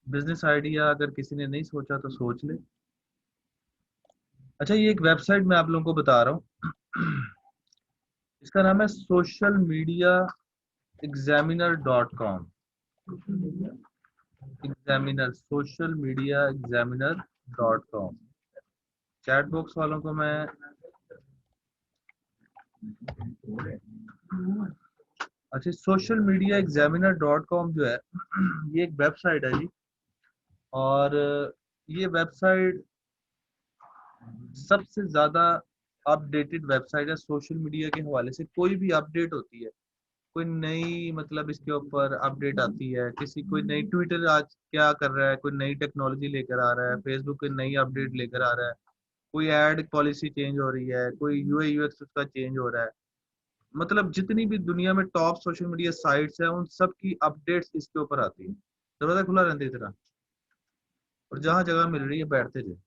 Business idea अगर किसी ने नहीं सोचा तो सोच ले। अच्छा, ये एक वेबसाइट मैं आप लोगों को बता रहा हूँ। इसका नाम है social media examiner dot com. Examiner, social media examiner dot com. Chat box वालों को मैं, अच्छा, social media examiner dot com जो है ये एक वेबसाइट है जी। और ये वेबसाइट सबसे ज्यादा अपडेटेड वेबसाइट है सोशल मीडिया के हवाले से। कोई भी अपडेट होती है, कोई नई मतलब इसके ऊपर अपडेट आती है, किसी कोई नई ट्विटर आज क्या कर रहा है, कोई नई टेक्नोलॉजी लेकर आ रहा है, फेसबुक कोई नई अपडेट लेकर आ रहा है, कोई एड पॉलिसी चेंज हो रही है, कोई यूआई यूएक्स उसका चेंज हो रहा है। मतलब जितनी भी दुनिया में टॉप सोशल मीडिया साइट्स है उन सब की अपडेट्स इसके ऊपर आती है। दरवाजा खुला रहता है इतना, और जहां जगह मिल रही है बैठते जाए।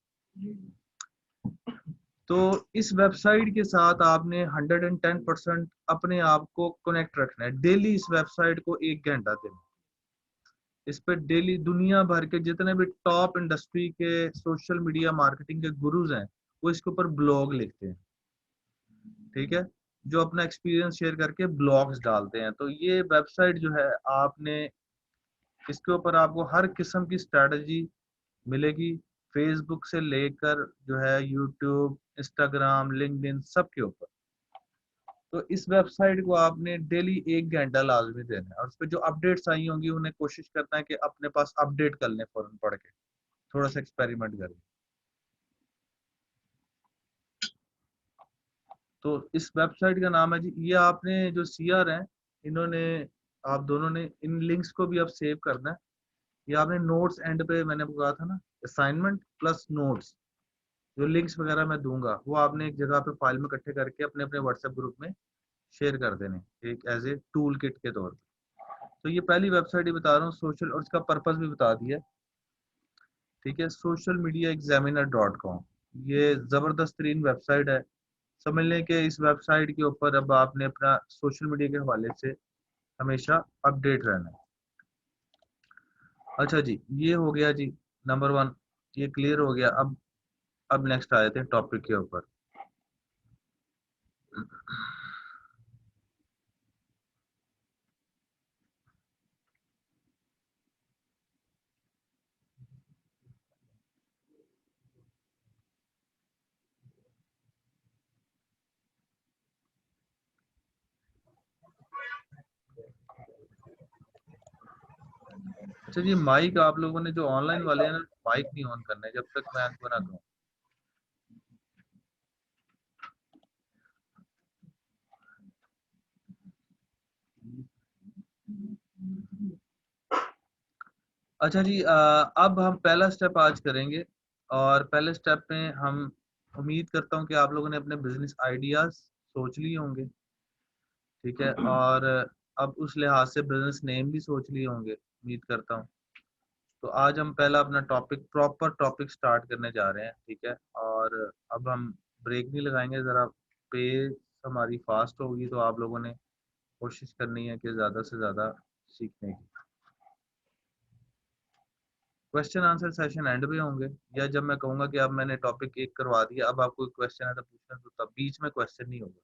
तो इस वेबसाइट के साथ आपने 110% अपने आप को कनेक्ट रखना है। डेली इस वेबसाइट को 1 घंटा देना। इस पे डेली दुनिया भर के जितने भी टॉप इंडस्ट्री के सोशल मीडिया मार्केटिंग के गुरुज हैं वो इसके ऊपर ब्लॉग लिखते हैं। ठीक है, जो अपना एक्सपीरियंस शेयर करके ब्लॉग्स डालते हैं। तो ये वेबसाइट जो है, आपने इसके ऊपर आपको हर किस्म की स्ट्रेटजी मिलेगी। फेसबुक से लेकर जो है यूट्यूब, इंस्टाग्राम, लिंक्डइन, सब के ऊपर। तो इस वेबसाइट को आपने डेली 1 घंटा लाजमी देना है, और उस पर जो अपडेट्स आई होंगी उन्हें कोशिश करना है कि अपने पास अपडेट कर लें फौरन पढ़ के, थोड़ा सा एक्सपेरिमेंट करें। तो इस वेबसाइट का नाम है जी, ये आपने जो सीआर हैं इन्होंने, आप दोनों ने इन लिंक्स को भी अब सेव करना है। ये आपने नोट्स एंड पे मैंने कहा था ना, असाइनमेंट प्लस नोट्स, जो लिंक्स वगैरह मैं दूंगा वो आपने एक जगह पे फाइल में इकट्ठे करके अपने अपने व्हाट्सएप ग्रुप में शेयर कर देने, एक एज ए टूल किट के तौर पर। तो ये पहली वेबसाइट ही बता रहा हूँ सोशल, और इसका पर्पस भी बता दिया। ठीक है, social media examiner dot com, ये जबरदस्त तरीन वेबसाइट है। समझ लें कि इस वेबसाइट के ऊपर अब आपने अपना सोशल मीडिया के हवाले से हमेशा अपडेट रहना है। अच्छा जी, ये हो गया जी नंबर 1, ये क्लियर हो गया। अब नेक्स्ट आए थे टॉपिक के ऊपर। अच्छा जी, माइक आप लोगों ने जो ऑनलाइन वाले हैं ना, माइक नहीं ऑन करना है जब तक मैं आपको ना कहूँ। अच्छा जी, अब हम पहला स्टेप आज करेंगे। और पहले स्टेप में हम, उम्मीद करता हूँ कि आप लोगों ने अपने बिजनेस आइडियाज सोच लिए होंगे। ठीक है, और अब उस लिहाज से बिजनेस नेम भी सोच लिए होंगे, उम्मीद करता हूँ। तो आज हम पहला अपना टॉपिक, प्रॉपर टॉपिक स्टार्ट करने जा रहे हैं। ठीक है, और अब हम ब्रेक नहीं लगाएंगे। ज़रा पेस हमारी फास्ट होगी, तो आप लोगों ने कोशिश करनी है कि ज़्यादा से ज़्यादा सीखने की। क्वेश्चन आंसर सेशन एंड में होंगे, या जब मैं कहूँगा कि अब मैंने टॉपिक 1 करवा दिया, अब आपको क्वेश्चन है तो पूछना, तो तब बीच में क्वेश्चन नहीं होगा,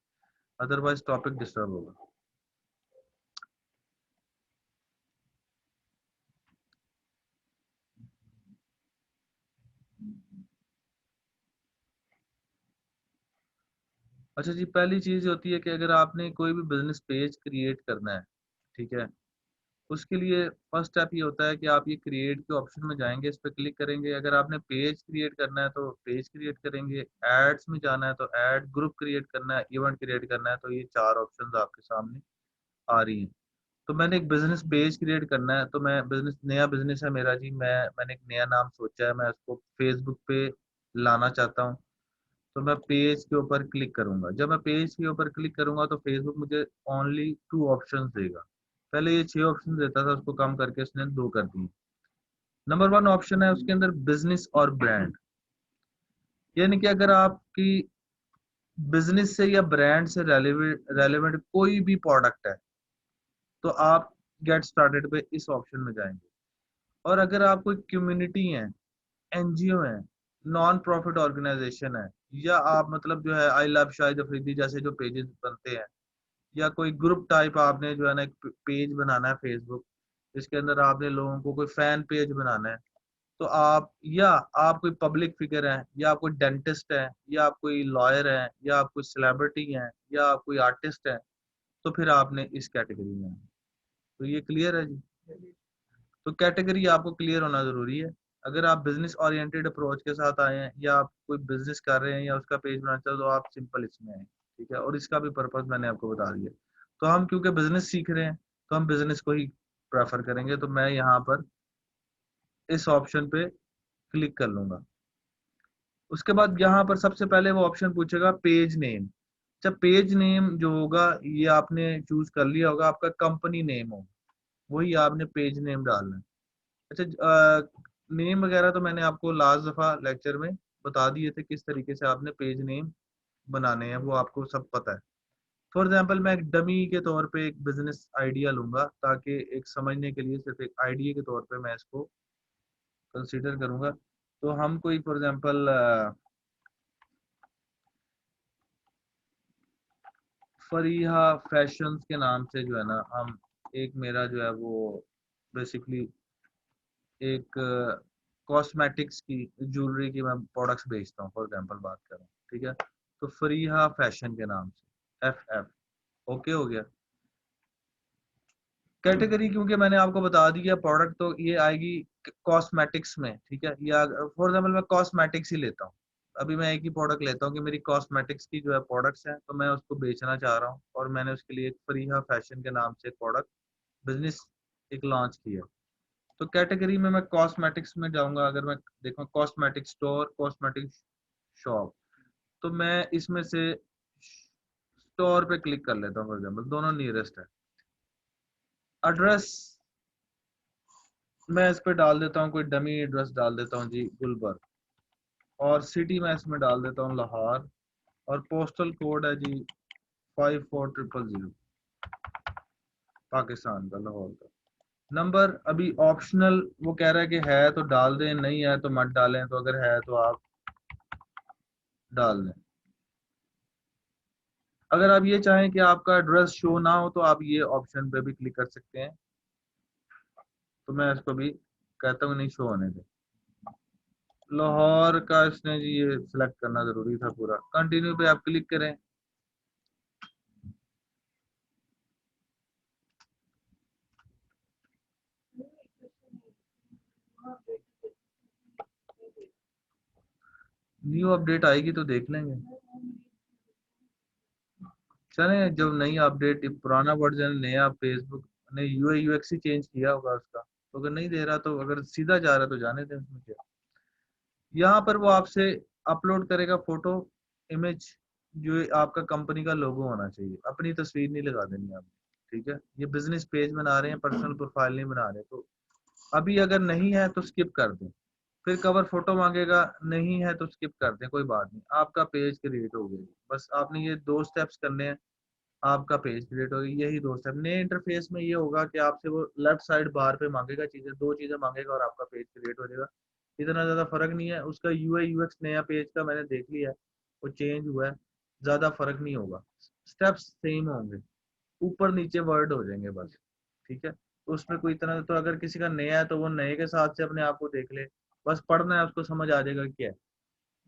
अदरवाइज टॉपिक डिस्टर्ब होगा। अच्छा जी, पहली चीज होती है कि अगर आपने कोई भी बिजनेस पेज क्रिएट करना है, ठीक है, उसके लिए फर्स्ट स्टेप ये होता है कि आप ये क्रिएट के ऑप्शन में जाएंगे, इस पर क्लिक करेंगे। अगर आपने पेज क्रिएट करना है तो पेज क्रिएट करेंगे, एड्स में जाना है तो एड, ग्रुप क्रिएट करना है, इवेंट क्रिएट करना है, तो ये 4 ऑप्शंस आपके सामने आ रही हैं। तो मैंने एक बिजनेस पेज क्रिएट करना है, तो मैं बिजनेस, नया बिजनेस है मेरा जी, मैंने एक नया नाम सोचा है, मैं उसको फेसबुक पे लाना चाहता हूँ। तो मैं पेज के ऊपर क्लिक करूंगा। जब मैं पेज के ऊपर क्लिक करूंगा तो फेसबुक मुझे ओनली 2 ऑप्शंस देगा। पहले ये 6 ऑप्शन देता था, उसको कम करके उसने 2 कर दिए। नंबर 1 ऑप्शन है उसके अंदर बिजनेस और ब्रांड, यानी कि अगर आपकी बिजनेस से या ब्रांड से रेलेवेंट कोई भी प्रोडक्ट है तो आप गेट स्टार्टेड पे इस ऑप्शन में जाएंगे। और अगर आप कोई कम्युनिटी है, एनजीओ है, नॉन प्रॉफिट ऑर्गेनाइजेशन है, या आप मतलब जो है आई लव शाहिद अफरीदी जैसे जो पेजेस बनते हैं, या कोई ग्रुप टाइप आपने जो है ना एक पेज बनाना है फेसबुक, जिसके अंदर आपने लोगों को कोई फैन पेज बनाना है, तो आप, या आप कोई पब्लिक फिगर हैं, या आप कोई डेंटिस्ट हैं, या आप कोई लॉयर हैं, या आप कोई सेलिब्रिटी हैं, या आप कोई आर्टिस्ट हैं, तो फिर आपने इस कैटेगरी में आना। तो ये क्लियर है जी। तो कैटेगरी आपको क्लियर होना जरूरी है। अगर आप बिजनेस ओरिएंटेड अप्रोच के साथ आए हैं, या आप कोई बिजनेस कर रहे हैं, या उसका पेज बनाना चाहते हो, तो आप सिंपल इसमें आए, ठीक है। और इसका भी पर्पज मैंने आपको बता दिया। तो हम क्योंकि बिजनेस सीख रहे हैं, तो हम बिजनेस को ही प्रेफर करेंगे। तो मैं यहाँ पर इस ऑप्शन पे क्लिक कर लूंगा। उसके बाद यहाँ पर सबसे पहले वो ऑप्शन पूछेगा पेज नेम। जब पेज नेम जो होगा, ये आपने चूज कर लिया होगा, आपका कंपनी नेम होगा, वही आपने पेज नेम डालना है। अच्छा, नेम वगैरह तो मैंने आपको लास्ट दफा लेक्चर में बता दिए थे, किस तरीके से आपने पेज नेम बनाने हैं, वो आपको सब पता है। फॉर एग्जाम्पल, मैं एक डमी के तौर पे एक बिजनेस आइडिया लूंगा, ताकि एक समझने के लिए सिर्फ एक आइडिया के तौर पे मैं इसको कंसीडर करूंगा। तो हम कोई फॉर एग्जाम्पल फरीहा फैशंस के नाम से जो है ना, हम एक मेरा जो है वो बेसिकली एक कॉस्मेटिक्स की ज्वेलरी की मैं प्रोडक्ट्स बेचता हूँ, फॉर एग्जांपल बात कर रहा हूँ, ठीक है। तो फरीहा फैशन के नाम से, एफ एफ, ओके हो गया। कैटेगरी क्योंकि मैंने आपको बता दिया, प्रोडक्ट तो ये आएगी कॉस्मेटिक्स में, ठीक है। या फॉर एग्जांपल मैं कॉस्मेटिक्स ही लेता हूँ, अभी मैं एक ही प्रोडक्ट लेता हूँ कि मेरी कॉस्मेटिक्स की जो है प्रोडक्ट्स हैं, तो मैं उसको बेचना चाह रहा हूँ, और मैंने उसके लिए एक फरीहा फैशन के नाम से एक प्रोडक्ट बिजनेस एक लॉन्च किया। तो कैटेगरी में मैं कॉस्मेटिक्स में जाऊंगा। अगर मैं देखूं कॉस्मेटिक स्टोर, कॉस्मेटिक शॉप, तो मैं इसमें से स्टोर पे क्लिक कर लेता हूँ। फॉर एग्जाम्पल दोनों नियरेस्ट है। एड्रेस मैं इस पे डाल देता हूँ, कोई डमी एड्रेस डाल देता हूँ जी, गुलबर्ग। और सिटी मैं इसमें डाल देता हूँ लाहौर। और पोस्टल कोड है जी 54000, पाकिस्तान का, लाहौर का। नंबर अभी ऑप्शनल, वो कह रहा है कि है तो डाल दें, नहीं है तो मत डालें। तो अगर है तो आप डाल दें। अगर आप ये चाहें कि आपका एड्रेस शो ना हो, तो आप ये ऑप्शन पे भी क्लिक कर सकते हैं। तो मैं इसको भी कहता हूँ नहीं शो होने दे। लाहौर का इसने जी ये सिलेक्ट करना जरूरी था पूरा। कंटिन्यू पे आप क्लिक करें। न्यू अपडेट आएगी तो देख लेंगे। चले, जब नई अपडेट, पुराना वर्जन नया, फेसबुक ने यूआई यूएक्स ही चेंज किया होगा उसका। तो अगर नहीं दे रहा, तो अगर सीधा जा रहा तो जाने दें, उसमें क्या। यहाँ पर वो आपसे अपलोड करेगा फोटो, इमेज, जो आपका कंपनी का लोगो होना चाहिए। अपनी तस्वीर नहीं लगा देनी आपने, ठीक है। ये बिजनेस पेज बना रहे हैं, पर्सनल प्रोफाइल नहीं बना रहे। तो अभी अगर नहीं है तो स्किप कर दें। फिर कवर फोटो मांगेगा, नहीं है तो स्किप कर दें, कोई बात नहीं, आपका पेज क्रिएट हो गया। बस आपने ये दो स्टेप्स करने हैं, आपका पेज क्रिएट होगी। यही दो स्टेप। नए इंटरफेस में ये होगा कि आपसे वो लेफ्ट साइड बार पे मांगेगा चीजें, दो चीजें मांगेगा, और आपका पेज क्रिएट हो जाएगा। इतना ज्यादा फर्क नहीं है। उसका यूआई यूएक्स नया पेज का मैंने देख लिया है, वो चेंज हुआ है, ज्यादा फर्क नहीं होगा। स्टेप्स सेम होंगे, ऊपर नीचे वर्ड हो जाएंगे बस, ठीक है। तो उसमें कोई इतना, तो अगर किसी का नया है तो वो नए के साथ से अपने आप को देख ले, बस पढ़ना है उसको, समझ आ जाएगा क्या है।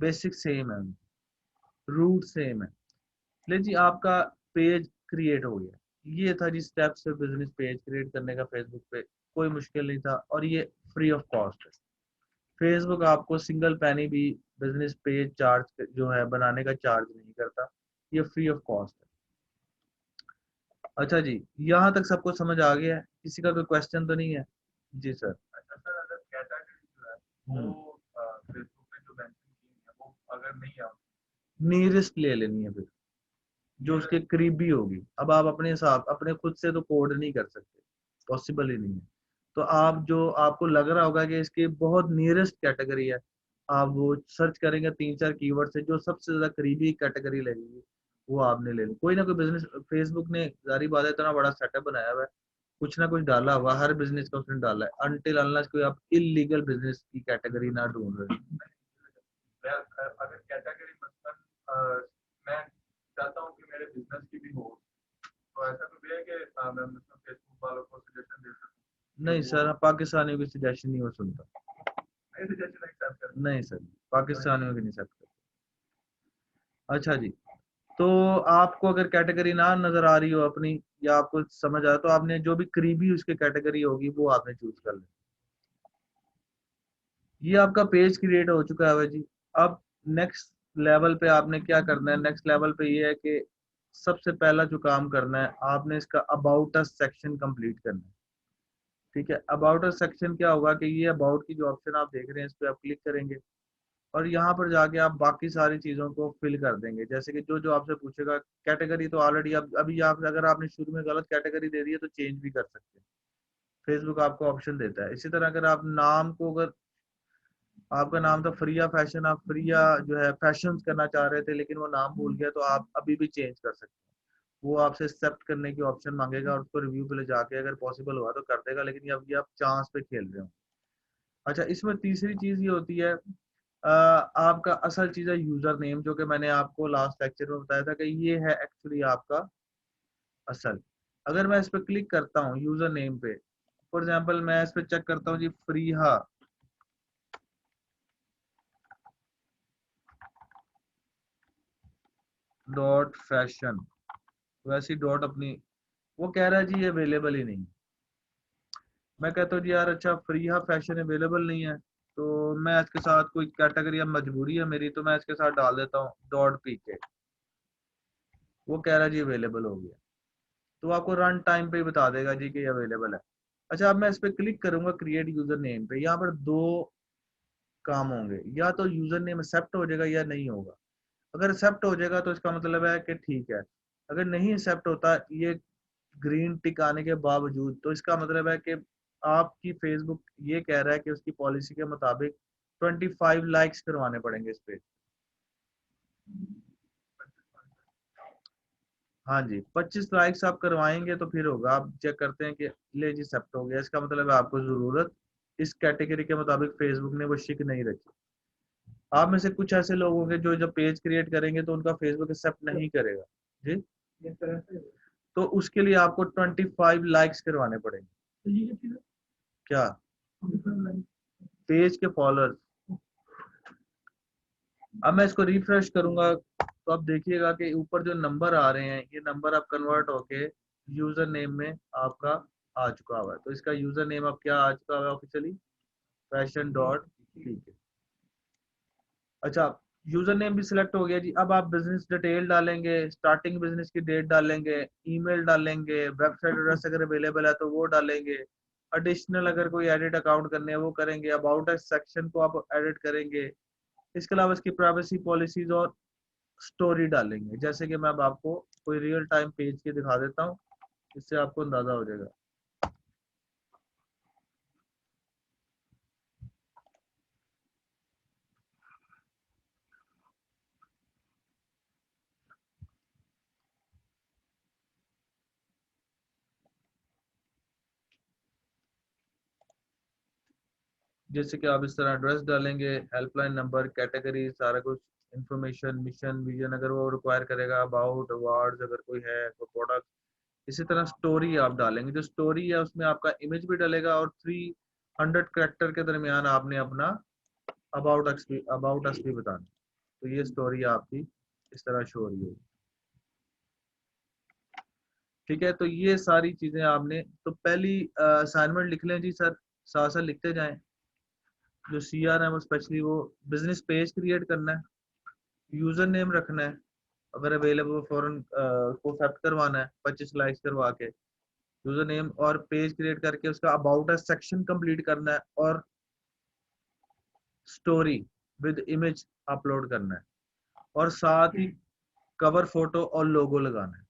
बेसिक सेम है, रूट सेम है। ले जी, आपका पेज क्रिएट हो गया। ये था जी स्टेप्स है बिजनेस पेज क्रिएट करने का फेसबुक पे। कोई मुश्किल नहीं था, और ये फ्री ऑफ कॉस्ट है। फेसबुक आपको सिंगल पैनी भी बिजनेस पेज चार्ज जो है बनाने का चार्ज नहीं करता। ये फ्री ऑफ कॉस्ट है। अच्छा जी, यहाँ तक सबको समझ आ गया है? किसी का कोई क्वेश्चन तो नहीं है? जी सर। अच्छा सर, अगर कैटेगरी जो है वो फेसबुक पे जो मेंशन की है, वो अगर नहीं आ, नियरेस्ट ले लेनी है फिर, जो उसके करीबी होगी। अब आप अपने हिसाब, अपने खुद से तो कोड नहीं कर सकते, पॉसिबल ही नहीं है। तो आप जो आपको लग रहा होगा कि इसकी बहुत नियरेस्ट कैटेगरी है, आप वो सर्च करेंगे 3-4 कीवर्ड से, जो सबसे ज्यादा करीबी कैटेगरी लगेगी वो आपने ले ली। कोई ना कोई बिजनेस, फेसबुक ने, जारी बात है, इतना बड़ा सेटअप बनाया हुआ है, कुछ ना कुछ डाला हुआ, हर बिजनेस का उसने डाला है, अनटिल अनलेस कोई आप इलीगल बिजनेस की कैटेगरी ना ढूंढ रहे हो। अगर कैटेगरी मतलब मैं चाहता हूँ कि मेरे बिजनेस की भी हो, तो ऐसा तो भी है कि मैं मतलब फेसबुक वालों को सजेशन दे सकूँ कि नहीं वो सर, पाकिस्तानियों की सजेशन नहीं हो सुनता। मेरे सजेशन एक्सेप्ट करें। नहीं सर, पाकिस्तानियों की नहीं सकते। अच्छा जी, तो आपको अगर कैटेगरी ना नजर आ रही हो अपनी, या आपको समझ आया, तो आपने जो भी करीबी उसकी कैटेगरी होगी वो आपने चूज कर लें। ये आपका पेज क्रिएट हो चुका है जी। अब नेक्स्ट लेवल पे आपने क्या करना है, नेक्स्ट लेवल पे ये है कि सबसे पहला जो काम करना है, आपने इसका अबाउट अस सेक्शन कंप्लीट करना है। ठीक है, अबाउट अस सेक्शन क्या होगा कि ये अबाउट की जो ऑप्शन आप देख रहे हैं, इस पे आप क्लिक करेंगे और यहाँ पर जाके आप बाकी सारी चीजों को फिल कर देंगे। जैसे कि जो जो आपसे पूछेगा, कैटेगरी तो ऑलरेडी अब अभी आप, अगर आपने शुरू में गलत कैटेगरी दे दी है तो चेंज भी कर सकते हैं, फेसबुक आपको ऑप्शन देता है। इसी तरह अगर आप नाम को, अगर आपका नाम था फ्रिया फैशन, आप फ्रिया जो है फैशन करना चाह रहे थे लेकिन वो नाम भूल गया, तो आप अभी भी चेंज कर सकते हैं। वो आपसे एक्सेप्ट करने की ऑप्शन मांगेगा और उसको रिव्यू पे ले जाके अगर पॉसिबल हुआ तो कर देगा, लेकिन ये अभी आप चांस पे खेल रहे हो। अच्छा, इसमें तीसरी चीज ये होती है, आपका असल चीज है यूजर नेम, जो कि मैंने आपको लास्ट लेक्चर में बताया था कि ये है एक्चुअली आपका असल। अगर मैं इस पर क्लिक करता हूँ यूजर नेम पे, फॉर एग्जांपल मैं इस पे चेक करता हूँ जी, फ्रीहा डॉट फैशन, वैसी डॉट अपनी, वो कह रहा है जी ये अवेलेबल ही नहीं। मैं कहता हूँ जी यार अच्छा, फ्रीहा फैशन अवेलेबल नहीं है, तो मैं इसके साथ कोई कैटेगरी, अब मजबूरी है मेरी, तो मैं इसके साथ डाल देता हूँ डॉट पीके। वो कह रहा है जी अवेलेबल हो गया, तो आपको रन टाइम पे ही बता देगा जी कि ये अवेलेबल है। अच्छा, अब मैं इस पे क्लिक करूंगा क्रिएट यूजर नेम पे, यहाँ पर दो काम होंगे, या तो यूजर नेम एक्सेप्ट हो जाएगा या नहीं होगा। अगर एक्सेप्ट हो जाएगा तो इसका मतलब है कि ठीक है, अगर नहीं एक्सेप्ट होता ये ग्रीन टिक आने के बावजूद, तो इसका मतलब है कि आपकी फेसबुक ये कह रहा है कि उसकी पॉलिसी के मुताबिक 25 लाइक्स करवाने पड़ेंगे इस पे। हाँ जी, 25 लाइक्स आप करवाएंगे तो फिर होगा। आप चेक करते हैं कि ले जी एक्सेप्ट हो गया, इसका मतलब है आपको जरूरत इस कैटेगरी के मुताबिक फेसबुक ने वो शिक नहीं रखी। आप में से कुछ ऐसे लोग होंगे जो जब पेज क्रिएट करेंगे तो उनका फेसबुक एक्सेप्ट नहीं करेगा जी, तो उसके लिए आपको 25 लाइक्स करवाने पड़ेंगे। क्या? पेज के फॉलोअर्स। अब मैं इसको रिफ्रेश करूंगा तो आप देखिएगा कि ऊपर जो नंबर आ रहे हैं, ये नंबर अब कन्वर्ट होके यूजर नेम में आपका आ चुका हुआ है। तो इसका यूजर नेम अब क्या आ चुका हुआ है ऑफिशियली, फैशन डॉट, ठीक है। अच्छा, यूजर नेम भी सिलेक्ट हो गया जी। अब आप बिजनेस डिटेल डालेंगे, स्टार्टिंग बिजनेस की डेट डालेंगे, ईमेल डालेंगे, वेबसाइट एड्रेस अगर अवेलेबल है तो वो डालेंगे, एडिशनल अगर कोई एडिट अकाउंट करने हैं वो करेंगे, अबाउट अस सेक्शन को आप एडिट करेंगे। इसके अलावा इसकी प्राइवेसी पॉलिसीज और स्टोरी डालेंगे। जैसे कि मैं अब आपको कोई रियल टाइम पेज के दिखा देता हूँ, इससे आपको अंदाजा हो जाएगा। जैसे कि आप इस तरह एड्रेस डालेंगे, हेल्पलाइन नंबर, कैटेगरी, सारा कुछ इंफॉर्मेशन, मिशन, विजन अगर वो रिक्वायर करेगा, अबाउट, अवार्ड्स अगर कोई है तो प्रोडक्ट। इसी तरह स्टोरी आप डालेंगे, जो स्टोरी है उसमें आपका इमेज भी डलेगा और 300 करेक्टर के दरमियान आपने अपना अबाउट अस भी बताना। तो ये स्टोरी आपकी इस तरह शो हो रही है। ठीक है, तो ये सारी चीजें आपने, तो पहली असाइनमेंट लिख लें जी सर, साथ साथ लिखते जाएं। जो सी आर है वो स्पेशली वो बिजनेस पेज क्रिएट करना है, यूजर नेम रखना है, अगर अवेलेबल फॉरन को एक्सेप्ट करवाना है 25 लाइक्स करवा के, यूजर नेम और पेज क्रिएट करके उसका अबाउट अस सेक्शन कंप्लीट करना है, और स्टोरी विद इमेज अपलोड करना है, और साथ ही कवर फोटो और लोगो लगाना है।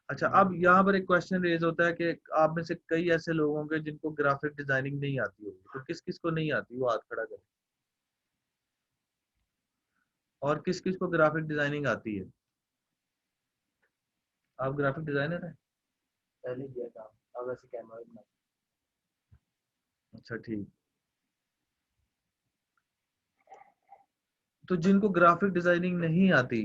अच्छा, अब यहाँ पर एक क्वेश्चन रेज होता है कि आप में से कई ऐसे लोग होंगे जिनको ग्राफिक डिजाइनिंग नहीं आती होगी, तो किस किस को नहीं आती वो हाथ खड़ा करें, और किस किस को ग्राफिक डिजाइनिंग आती है। आप ग्राफिक डिजाइनर हैं? पहले किया काम, अब ऐसे कैनवा में बना। अच्छा ठीक। तो जिनको ग्राफिक डिजाइनिंग नहीं आती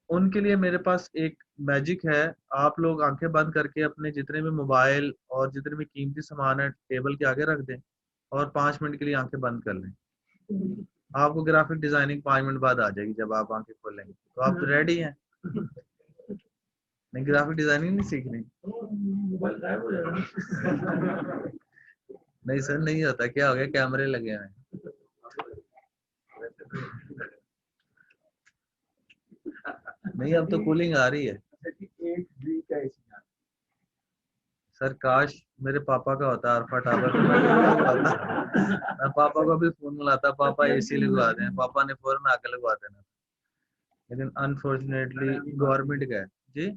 उनके लिए मेरे पास एक मैजिक है। आप लोग आंखें बंद करके अपने जितने भी मोबाइल और जितने भी कीमती सामान है टेबल के आगे रख दें और 5 मिनट के लिए आंखें बंद कर लें। आपको ग्राफिक डिजाइनिंग 5 मिनट बाद आ जाएगी जब आप आंखें खोलेंगे। तो आप तो रेडी हैं। नहीं, ग्राफिक डिजाइनिंग नहीं सीखनी। नहीं सर, नहीं होता। क्या हो गया, कैमरे लगे हैं। नहीं, अब तो कूलिंग आ रही है। सर काश मेरे पापा का होता अल्फा टावर तो मैं लगवाता। मैं पापा को भी फोन मिलाता, पापा एसी लगवा दें। पापा ने फौरन आके लगवा देना। लेकिन अनफॉर्चुनेटली गवर्नमेंट का है जी।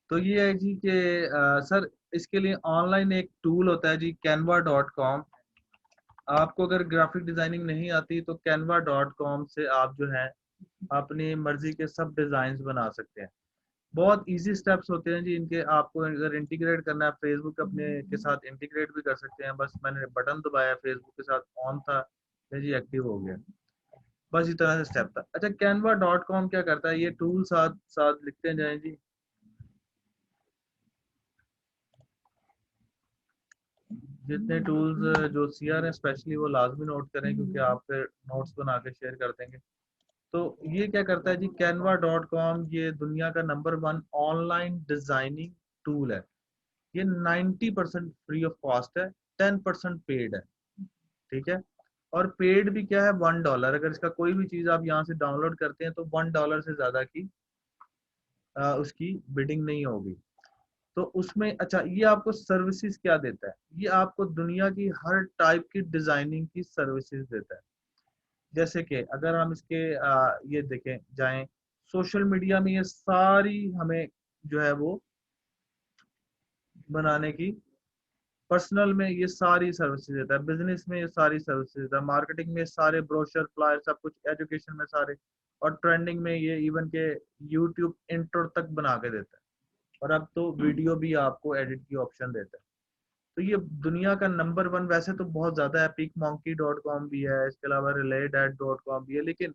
तो ये है जी कि सर इसके लिए ऑनलाइन एक टूल होता है जी, canva.com। आपको अगर ग्राफिक डिजाइनिंग नहीं आती तो canva.com से आप जो है अपनी मर्जी के सब डिजाइन बना सकते हैं। बहुत इजी स्टेप्स होते हैं जी इनके। आपको अगर इंटीग्रेट करना है फेसबुक अपने के साथ इंटीग्रेट भी कर सकते हैं। बस मैंने बटन दबाया, फेसबुक के साथ ऑन था, ये जी एक्टिव हो गया। बस इस तरह से स्टेप था। अच्छा, canva.com क्या करता है, ये टूल साथ साथ लिखते जाएं जी। जितने टूल्स जो सीआर है स्पेशली वो लाजमी नोट करें, क्योंकि आप फिर नोट्स बना के शेयर कर देंगे। तो ये क्या करता है जी, canva.com ये दुनिया का नंबर 1 ऑनलाइन डिजाइनिंग टूल है। ये 90% फ्री ऑफ कॉस्ट है, 10% पेड है। ठीक है। और पेड भी क्या है, $1। अगर इसका कोई भी चीज आप यहाँ से डाउनलोड करते हैं तो $1 से ज्यादा की उसकी बिडिंग नहीं होगी। तो उसमें अच्छा, ये आपको सर्विसेज क्या देता है, ये आपको दुनिया की हर टाइप की डिजाइनिंग की सर्विसेज देता है। जैसे कि अगर हम इसके ये देखें जाएं, सोशल मीडिया में ये सारी हमें जो है वो बनाने की, पर्सनल में ये सारी सर्विसेज देता है, बिजनेस में ये सारी सर्विसेज देता है, मार्केटिंग में सारे ब्रोशर फ्लायर सब कुछ, एजुकेशन में सारे, और ट्रेंडिंग में ये इवन के यूट्यूब इंट्रो तक बना के देता है। और अब तो वीडियो भी आपको एडिट की ऑप्शन देता है। तो ये दुनिया का नंबर 1, वैसे तो बहुत ज्यादा है, picmonkey.com भी है, इसके अलावा relay.com भी है, लेकिन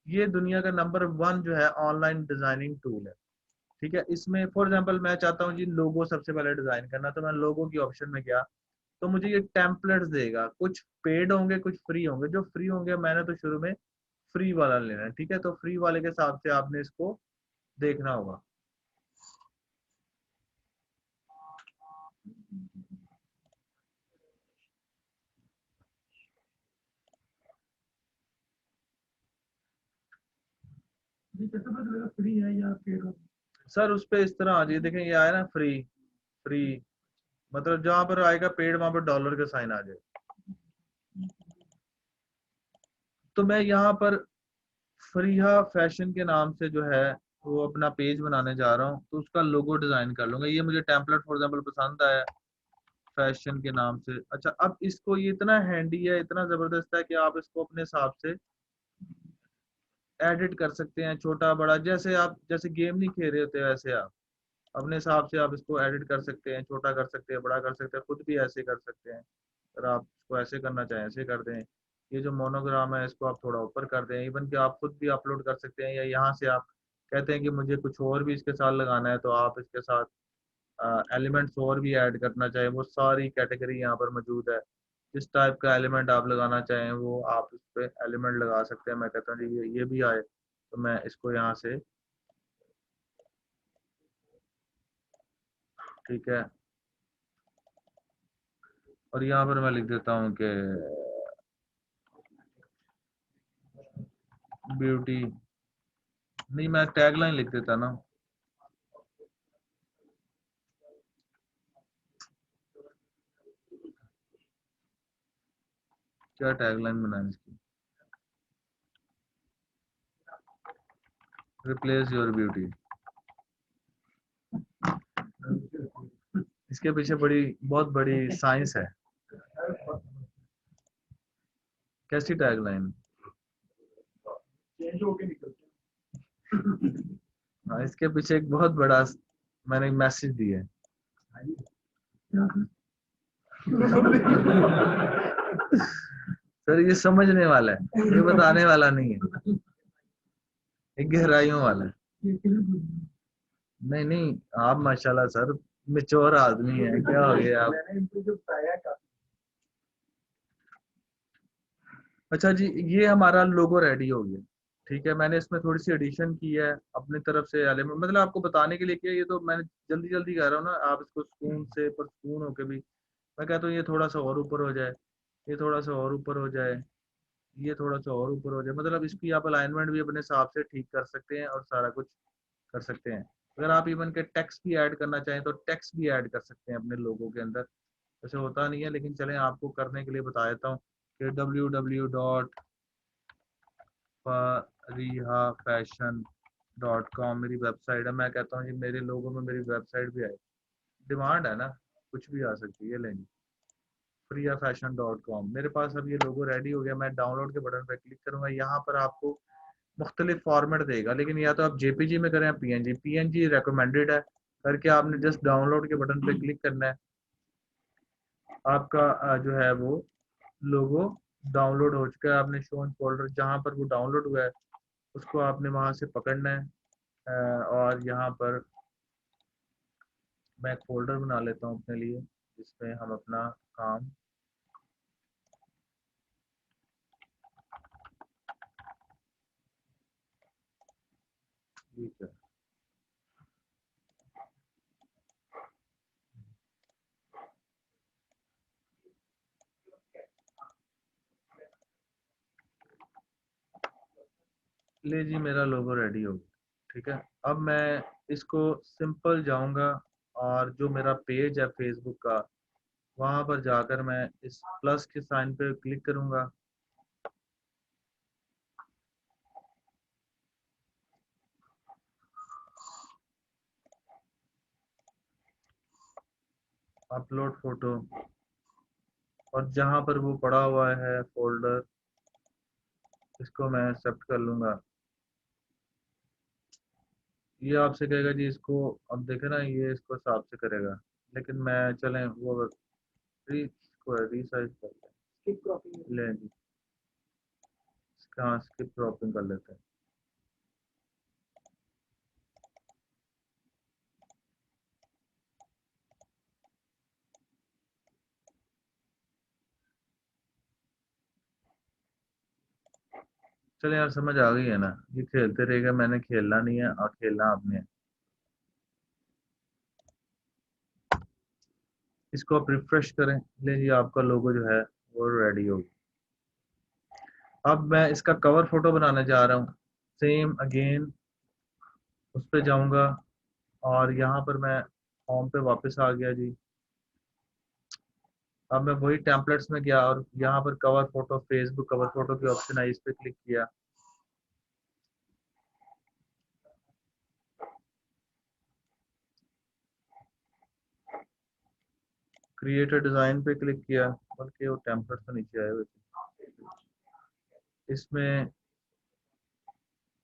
ये दुनिया का नंबर 1 जो है ऑनलाइन डिजाइनिंग टूल है। ठीक है। इसमें फॉर एग्जांपल मैं चाहता हूँ जी लोगो सबसे पहले डिजाइन करना, तो मैं लोगो की ऑप्शन में गया तो मुझे ये टेम्पलेट्स देगा। कुछ पेड होंगे, कुछ फ्री होंगे। जो फ्री होंगे मैंने तो शुरू में फ्री वाला लेना है। ठीक है। तो फ्री वाले के हिसाब से आपने इसको देखना होगा। फ्री है या पेड? सर उस पे इस तरह आ जाइए, देखें ये आया ना फ्री, फ्री मतलब जहां पर आएगा पेड वहां पर डॉलर का साइन आ जाए। तो मैं यहाँ पर फरीहा फैशन के नाम से जो है वो अपना पेज बनाने जा रहा हूँ, तो उसका लोगो डिजाइन कर लूंगा। ये मुझे टेम्पलेट फॉर एग्जांपल पसंद आया फैशन के नाम से। अच्छा, अब इसको ये इतना हैंडी है, इतना जबरदस्त है कि आप इसको अपने हिसाब से एडिट कर सकते हैं, छोटा बड़ा, जैसे आप जैसे गेम नहीं खेल रहे होते वैसे आप अपने हिसाब से आप इसको एडिट कर सकते हैं, छोटा कर सकते हैं, बड़ा कर सकते हैं, खुद भी ऐसे कर सकते हैं। अगर आप इसको ऐसे करना चाहें ऐसे कर दें। ये जो मोनोग्राम है इसको आप थोड़ा ऊपर कर दें। इवन कि आप खुद भी अपलोड कर सकते हैं, या यहाँ से आप कहते हैं कि मुझे कुछ और भी इसके साथ लगाना है, तो आप इसके साथ एलिमेंट्स और भी ऐड करना चाहें, वो सारी कैटेगरी यहाँ पर मौजूद है। जिस टाइप का एलिमेंट आप लगाना चाहें वो आप इस पे एलिमेंट लगा सकते हैं। मैं कहता हूँ जी ये भी आए, तो मैं इसको यहाँ से, ठीक है, और यहाँ पर मैं लिख देता हूँ कि ब्यूटी, नहीं मैं टैगलाइन लिख देता ना। क्या टैगलाइन बनाए इसकी, रिप्लेस योर ब्यूटी। इसके पीछे बड़ी बहुत बड़ी साइंस है। कैसी टैगलाइन? चेंज होके निकलते इसके पीछे एक बहुत बड़ा मैंने मैसेज दिया है। सर ये समझने वाला है, ये बताने वाला नहीं है, ये गहराइयों वाला है। नहीं नहीं, आप माशाल्लाह सर मेच्योर आदमी है, क्या हो गया आप। अच्छा जी, ये हमारा लोगो रेडी हो गया। ठीक है, मैंने इसमें थोड़ी सी एडिशन की है अपनी तरफ से, मतलब आपको बताने के लिए किया, ये तो मैंने जल्दी जल्दी कर रहा हूँ ना, आप इसको सुकून से परसकून होके भी, मैं कहता हूँ ये थोड़ा सा और ऊपर हो जाए, ये थोड़ा सा और ऊपर हो जाए, ये थोड़ा सा और ऊपर हो जाए, मतलब इसकी आप अलाइनमेंट भी अपने हिसाब से ठीक कर सकते हैं और सारा कुछ कर सकते हैं। अगर आप इवन के टेक्स्ट भी ऐड करना चाहें तो टेक्स्ट भी ऐड कर सकते हैं अपने लोगों के अंदर। वैसे होता नहीं है, लेकिन चलें आपको करने के लिए बता देता हूँ कि www.farihafashion.com मेरी वेबसाइट है। मैं कहता हूँ जी मेरे लोगों में मेरी वेबसाइट भी आए, डिमांड है ना, कुछ भी आ सकती है। लेंगे farihafashion.com, मेरे पास अब ये लोगो रेडी हो गया। मैं डाउनलोड के बटन पर क्लिक करूंगा, यहाँ पर आपको मुख्तलिफ फॉर्मेट देगा, लेकिन या तो आप जेपीजी में करें या पीएनजी। पीएनजी रिकमेंडेड है, करके आपने जस्ट डाउनलोड के बटन पे क्लिक करना है। आपका जो है वो लोगो डाउनलोड हो चुका है। आपने शो इन फोल्डर जहाँ पर वो डाउनलोड हुआ है उसको आपने वहां से पकड़ना है, और यहाँ पर मैं एक फोल्डर बना लेता हूँ अपने लिए जिसमें हम अपना काम, ठीक है, ले जी मेरा लोगो रेडी हो गया। ठीक है, अब मैं इसको सिंपल जाऊंगा और जो मेरा पेज है फेसबुक का, वहां पर जाकर मैं इस प्लस के साइन पे क्लिक करूंगा। अपलोड फोटो, और जहां पर वो पड़ा हुआ है फोल्डर, इसको मैं एक्सेप्ट कर लूंगा। ये आपसे कहेगा जी इसको, अब देखे ना ये इसको हिसाब से करेगा, लेकिन मैं चलें वो रीसाइज कर लें जी, इसका स्किप क्रॉपिंग कर लेते हैं। चले यार, समझ आ गई है ना, ये खेलते रहेगा, मैंने खेलना नहीं है और खेलना आपने है। इसको आप रिफ्रेश करें, ले जी आपका लोगो जो है वो रेडी हो गया। अब मैं इसका कवर फोटो बनाने जा रहा हूँ। सेम अगेन उस पर जाऊंगा और यहाँ पर मैं होम पे वापस आ गया जी। अब मैं वही टेम्पलेट्स में गया और यहाँ पर cover photo, Facebook cover photo की ऑप्शन आई, इस पर क्लिक किया। क्रिएट डिजाइन पे क्लिक किया, बल्कि वो टेम्पलेट तो नीचे आए हुए थे। इसमें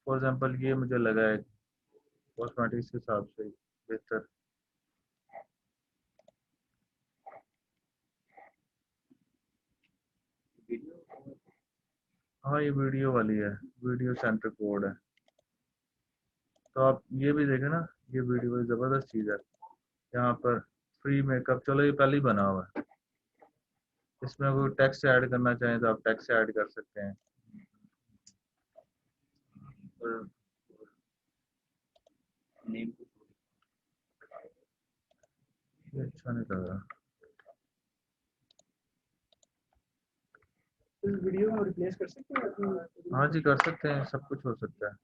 फॉर एग्जांपल ये मुझे लगा है कॉस्मेटिक्स के हिसाब से बेहतर। हाँ ये वीडियो वाली है, वीडियो सेंटर कोड है। तो आप ये भी देखें ना, ये वीडियो जबरदस्त चीज है। यहाँ पर फ्री मेकअप, चलो ये पहले ही बना हुआ है। इसमें कोई टेक्स्ट ऐड करना चाहें तो आप टेक्स्ट ऐड कर सकते हैं। और ये अच्छा नहीं लग रहा। इस वीडियो को रिप्लेस कर सकते हैं अपनी? हाँ जी कर सकते हैं, सब कुछ हो सकता है।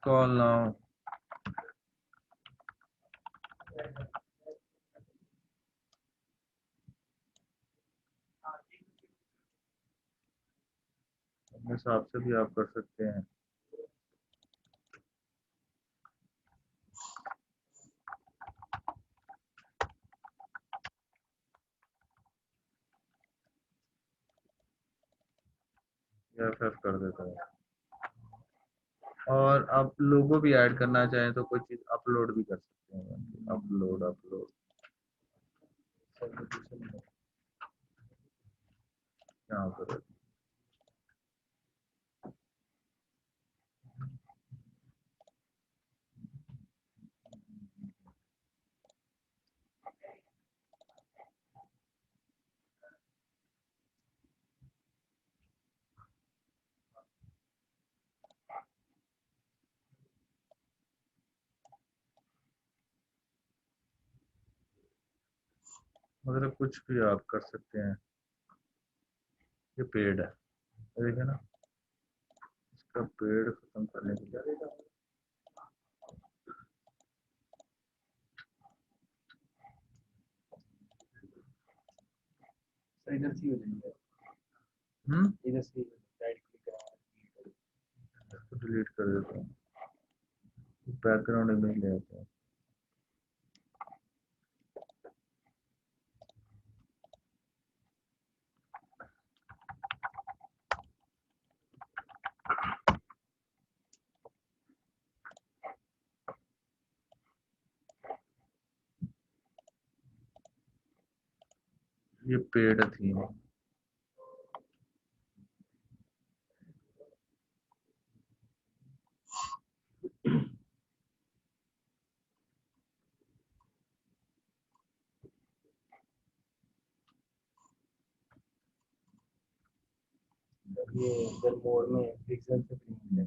कॉल नाउ, अपने हिसाब से भी आप कर सकते हैं। या FF कर देता हूँ। और आप लोगो भी ऐड करना चाहें तो कोई चीज अपलोड भी कर सकते हैं। अपलोड अपलोड यहाँ पर मतलब कुछ भी आप कर सकते हैं। ये पेड़ है, देखिए ना, इसका पेड़ खत्म करने के लिए सर इधर से ही हो जाएंगे, हम्म इधर से राइट क्लिक करा इसको डिलीट कर देता हूँ, बैकग्राउंड इमेज ले आते हैं। ये पेड़ थी, ये इधर मोड में पिक्सल से प्रिंट है,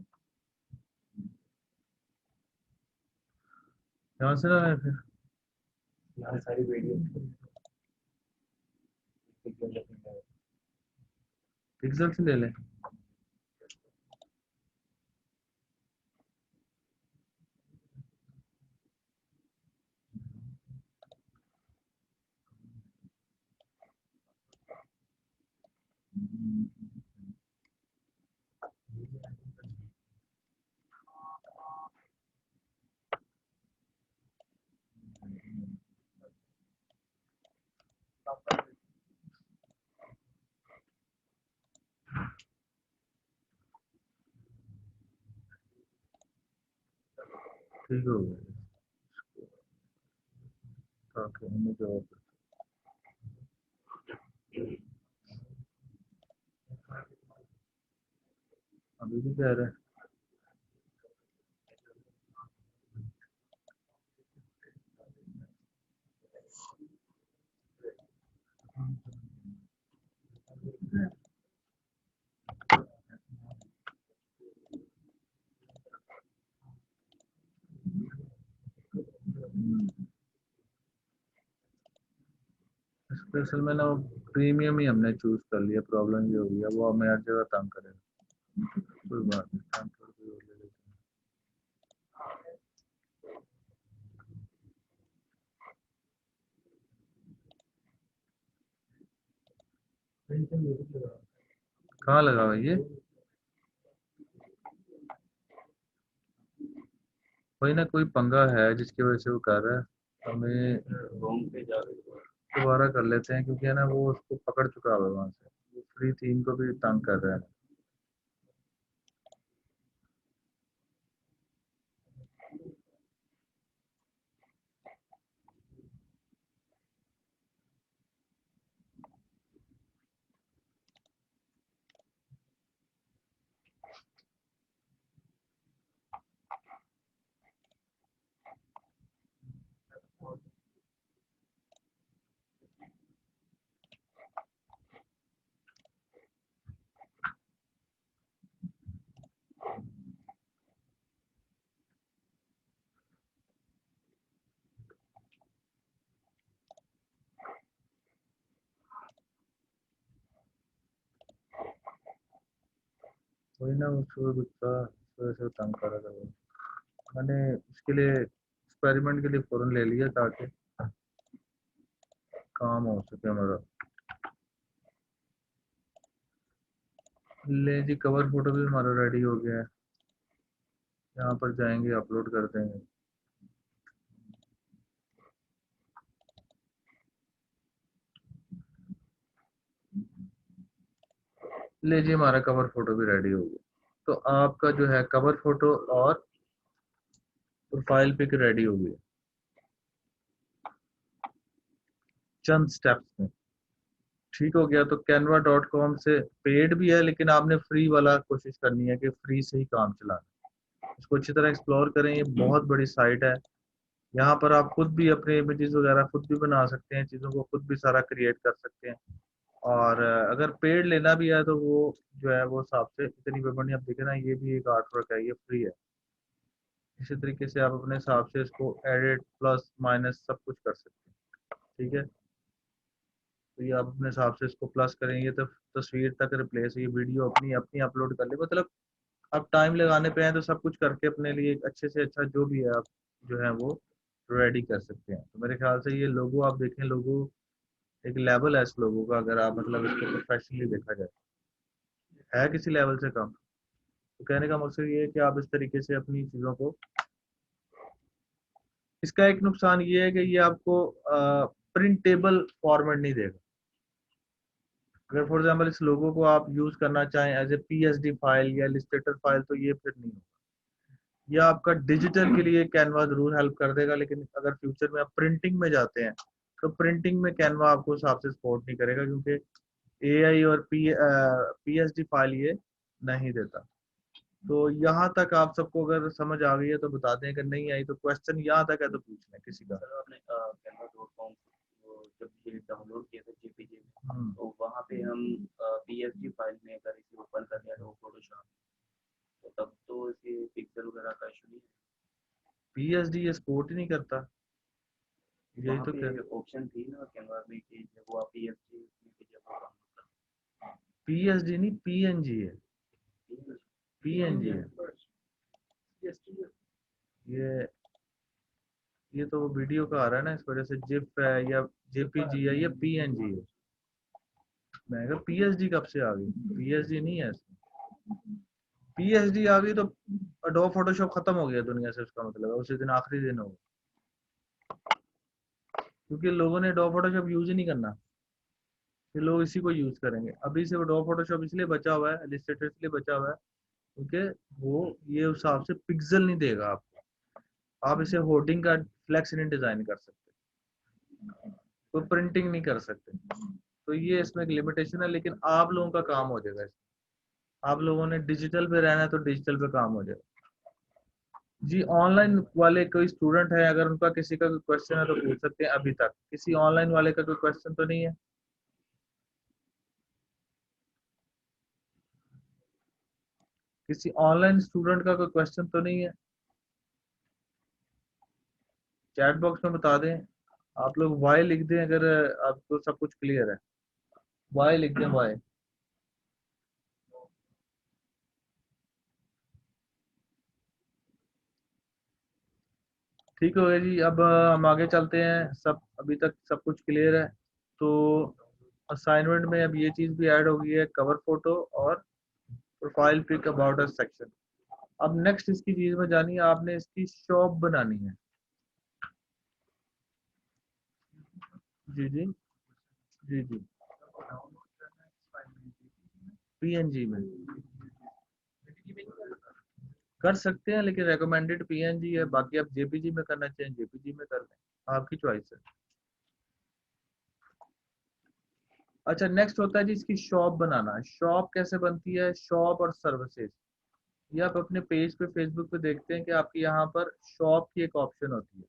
यहाँ से ना है फिर यहाँ सारी वीडियो पिक्सल से प्रिंट है। पिक्सल से ले लें। ठीक हो गया, ताकि हमें जवाब अभी भी कह रहे हैं। स्पेशल में ना प्रीमियम ही हमने चूज कर लिया, प्रॉब्लम ये हो गया, वो हमें हर जगह तंग करेगा। कोई बात नहीं, टाइम थोड़ी देर और ले लेते हैं। कहाँ लगा हुआ ये, कोई ना कोई पंगा है जिसकी वजह से वो कर रहा है। हमें दोबारा कर लेते हैं, क्योंकि है ना वो उसको पकड़ चुका हुआ है वहां से, वो फ्री थीम को भी तंग कर रहा है। वही ना, उसको गुस्सा इस वजह से वो तंग कर रहा था वो। मैंने इसके लिए एक्सपेरिमेंट के लिए फौरन ले लिया ताकि काम हो सके हमारा। ले जी, कवर फोटो भी हमारा रेडी हो गया है। यहाँ पर जाएंगे, अपलोड कर देंगे। ले जी, हमारा कवर फोटो भी रेडी हो गया। तो आपका जो है कवर फोटो और प्रोफाइल पिक रेडी हो गई चंद स्टेप्स में। ठीक हो गया। तो canva.com से पेड भी है, लेकिन आपने फ्री वाला कोशिश करनी है कि फ्री से ही काम चलाना है। इसको अच्छी तरह एक्सप्लोर करें, ये बहुत बड़ी साइट है। यहाँ पर आप खुद भी अपने इमेजेस वगैरह खुद भी बना सकते हैं, चीज़ों को खुद भी सारा क्रिएट कर सकते हैं। और अगर पेड लेना भी है तो वो जो है वो हिसाब से इतनी पेमेंट, आप देखें ना, ये भी एक आर्ट वर्क है, ये फ्री है। इसी तरीके से आप अपने हिसाब से इसको एडिट प्लस माइनस सब कुछ कर सकते हैं। ठीक है। तो ये आप अपने हिसाब से इसको प्लस करेंगे तो तस्वीर तक रिप्लेस, ये वीडियो अपनी अपनी अपलोड कर ले, मतलब आप टाइम लगाने पे हैं तो सब कुछ करके अपने लिए एक अच्छे से अच्छा जो भी है आप जो है वो रेडी कर सकते हैं। तो मेरे ख्याल से ये लोगो आप देखें, लोगो एक लेवल है इस लोगो का, अगर आप मतलब इसको प्रोफेशनली देखा जाए है किसी लेवल से कम। तो कहने का मकसद ये है कि आप इस तरीके से अपनी चीज़ों को, इसका एक नुकसान ये है कि ये आपको प्रिंटेबल फॉर्मेट नहीं देगा। अगर फॉर एग्जाम्पल इस लोगो को आप यूज करना चाहें एज ए पीएसडी फाइल या इलस्ट्रेटर फाइल, तो ये फिर नहीं होगा। ये आपका डिजिटल के लिए कैनवा जरूर हेल्प कर देगा, लेकिन अगर फ्यूचर में आप प्रिंटिंग में जाते हैं तो प्रिंटिंग में कैनवा आपको हिसाब से सपोर्ट नहीं करेगा, क्योंकि एआई और पीएसडी फाइल ये नहीं देता। तो यहाँ तक आप सबको अगर समझ आ गई है तो बता दें, अगर नहीं आई तो क्वेश्चन यहाँ तक है तो पूछ लें किसी का। सर आपने canva.com जब ये डाउनलोड किया था जेपीजी में, तो वहाँ पे हम पीएसडी फाइल में अगर इसे ओपन कर लिया तो फोटोशॉप, तो तब तो इसे पिक्सल वगैरह का इशू नहीं है। पीएसडी ये सपोर्ट ही नहीं करता, यही वहाँ तो पे कह, ऑप्शन थी ना कैनवा में कि जब वो आप पीएसडी में जब वो पीएसडी नहीं पीएनजी है, पीएनजी है ये। ये तो वीडियो का आ रहा है ना, इस वजह से जिप है या जेपीजी है, ये पीएनजी है। मैं कहा पीएसडी कब से आ गई, पीएसडी नहीं है इसमें। पीएसडी आ गई तो अडोब फोटोशॉप खत्म हो गया दुनिया से, उसका मतलब है उसी दिन आखिरी दिन होगा, क्योंकि लोगों ने अडोब फोटोशॉप यूज ही नहीं करना, फिर लोग इसी को यूज करेंगे। अभी से अडोब फोटोशॉप इसलिए बचा हुआ है, इलस्ट्रेटर इसलिए बचा हुआ है क्योंकि वो ये उस हिसाब से पिक्सल नहीं देगा आपको। आप इसे होर्डिंग का फ्लेक्स नहीं डिजाइन कर सकते, कोई प्रिंटिंग नहीं कर सकते। तो ये इसमें एक लिमिटेशन है, लेकिन आप लोगों का काम हो जाएगा इसमें। आप लोगों ने डिजिटल पे रहना है तो डिजिटल पे काम हो जाएगा। जी ऑनलाइन वाले कोई स्टूडेंट है, अगर उनका किसी का कोई क्वेश्चन है तो पूछ सकते हैं। अभी तक किसी ऑनलाइन वाले का कोई क्वेश्चन तो नहीं है? किसी ऑनलाइन स्टूडेंट का कोई क्वेश्चन तो नहीं है? चैट बॉक्स में बता दें। आप लोग वाई लिख दें अगर आपको सब कुछ क्लियर है। वाई लिख दें, वाई। ठीक हो गया जी। अब हम आगे चलते हैं। सब अभी तक सब कुछ क्लियर है। तो असाइनमेंट में अब ये चीज भी ऐड हो गई है, कवर फोटो और profile pic about us section. अब नेक्स्ट इसकी चीज में जानी है, आपने इसकी शॉप बनानी है। जी जी जी जी पीएनजी में कर सकते हैं, लेकिन रेकमेंडेड पीएनजी है। बाकी आप जेपीजी में करना चाहें जेपीजी में कर लें, आपकी चॉइस है। अच्छा, नेक्स्ट होता है जी इसकी शॉप बनाना। शॉप कैसे बनती है? शॉप और सर्विसेज, ये आप अपने पेज पे फेसबुक पे देखते हैं कि आपकी यहाँ पर शॉप की एक ऑप्शन होती है।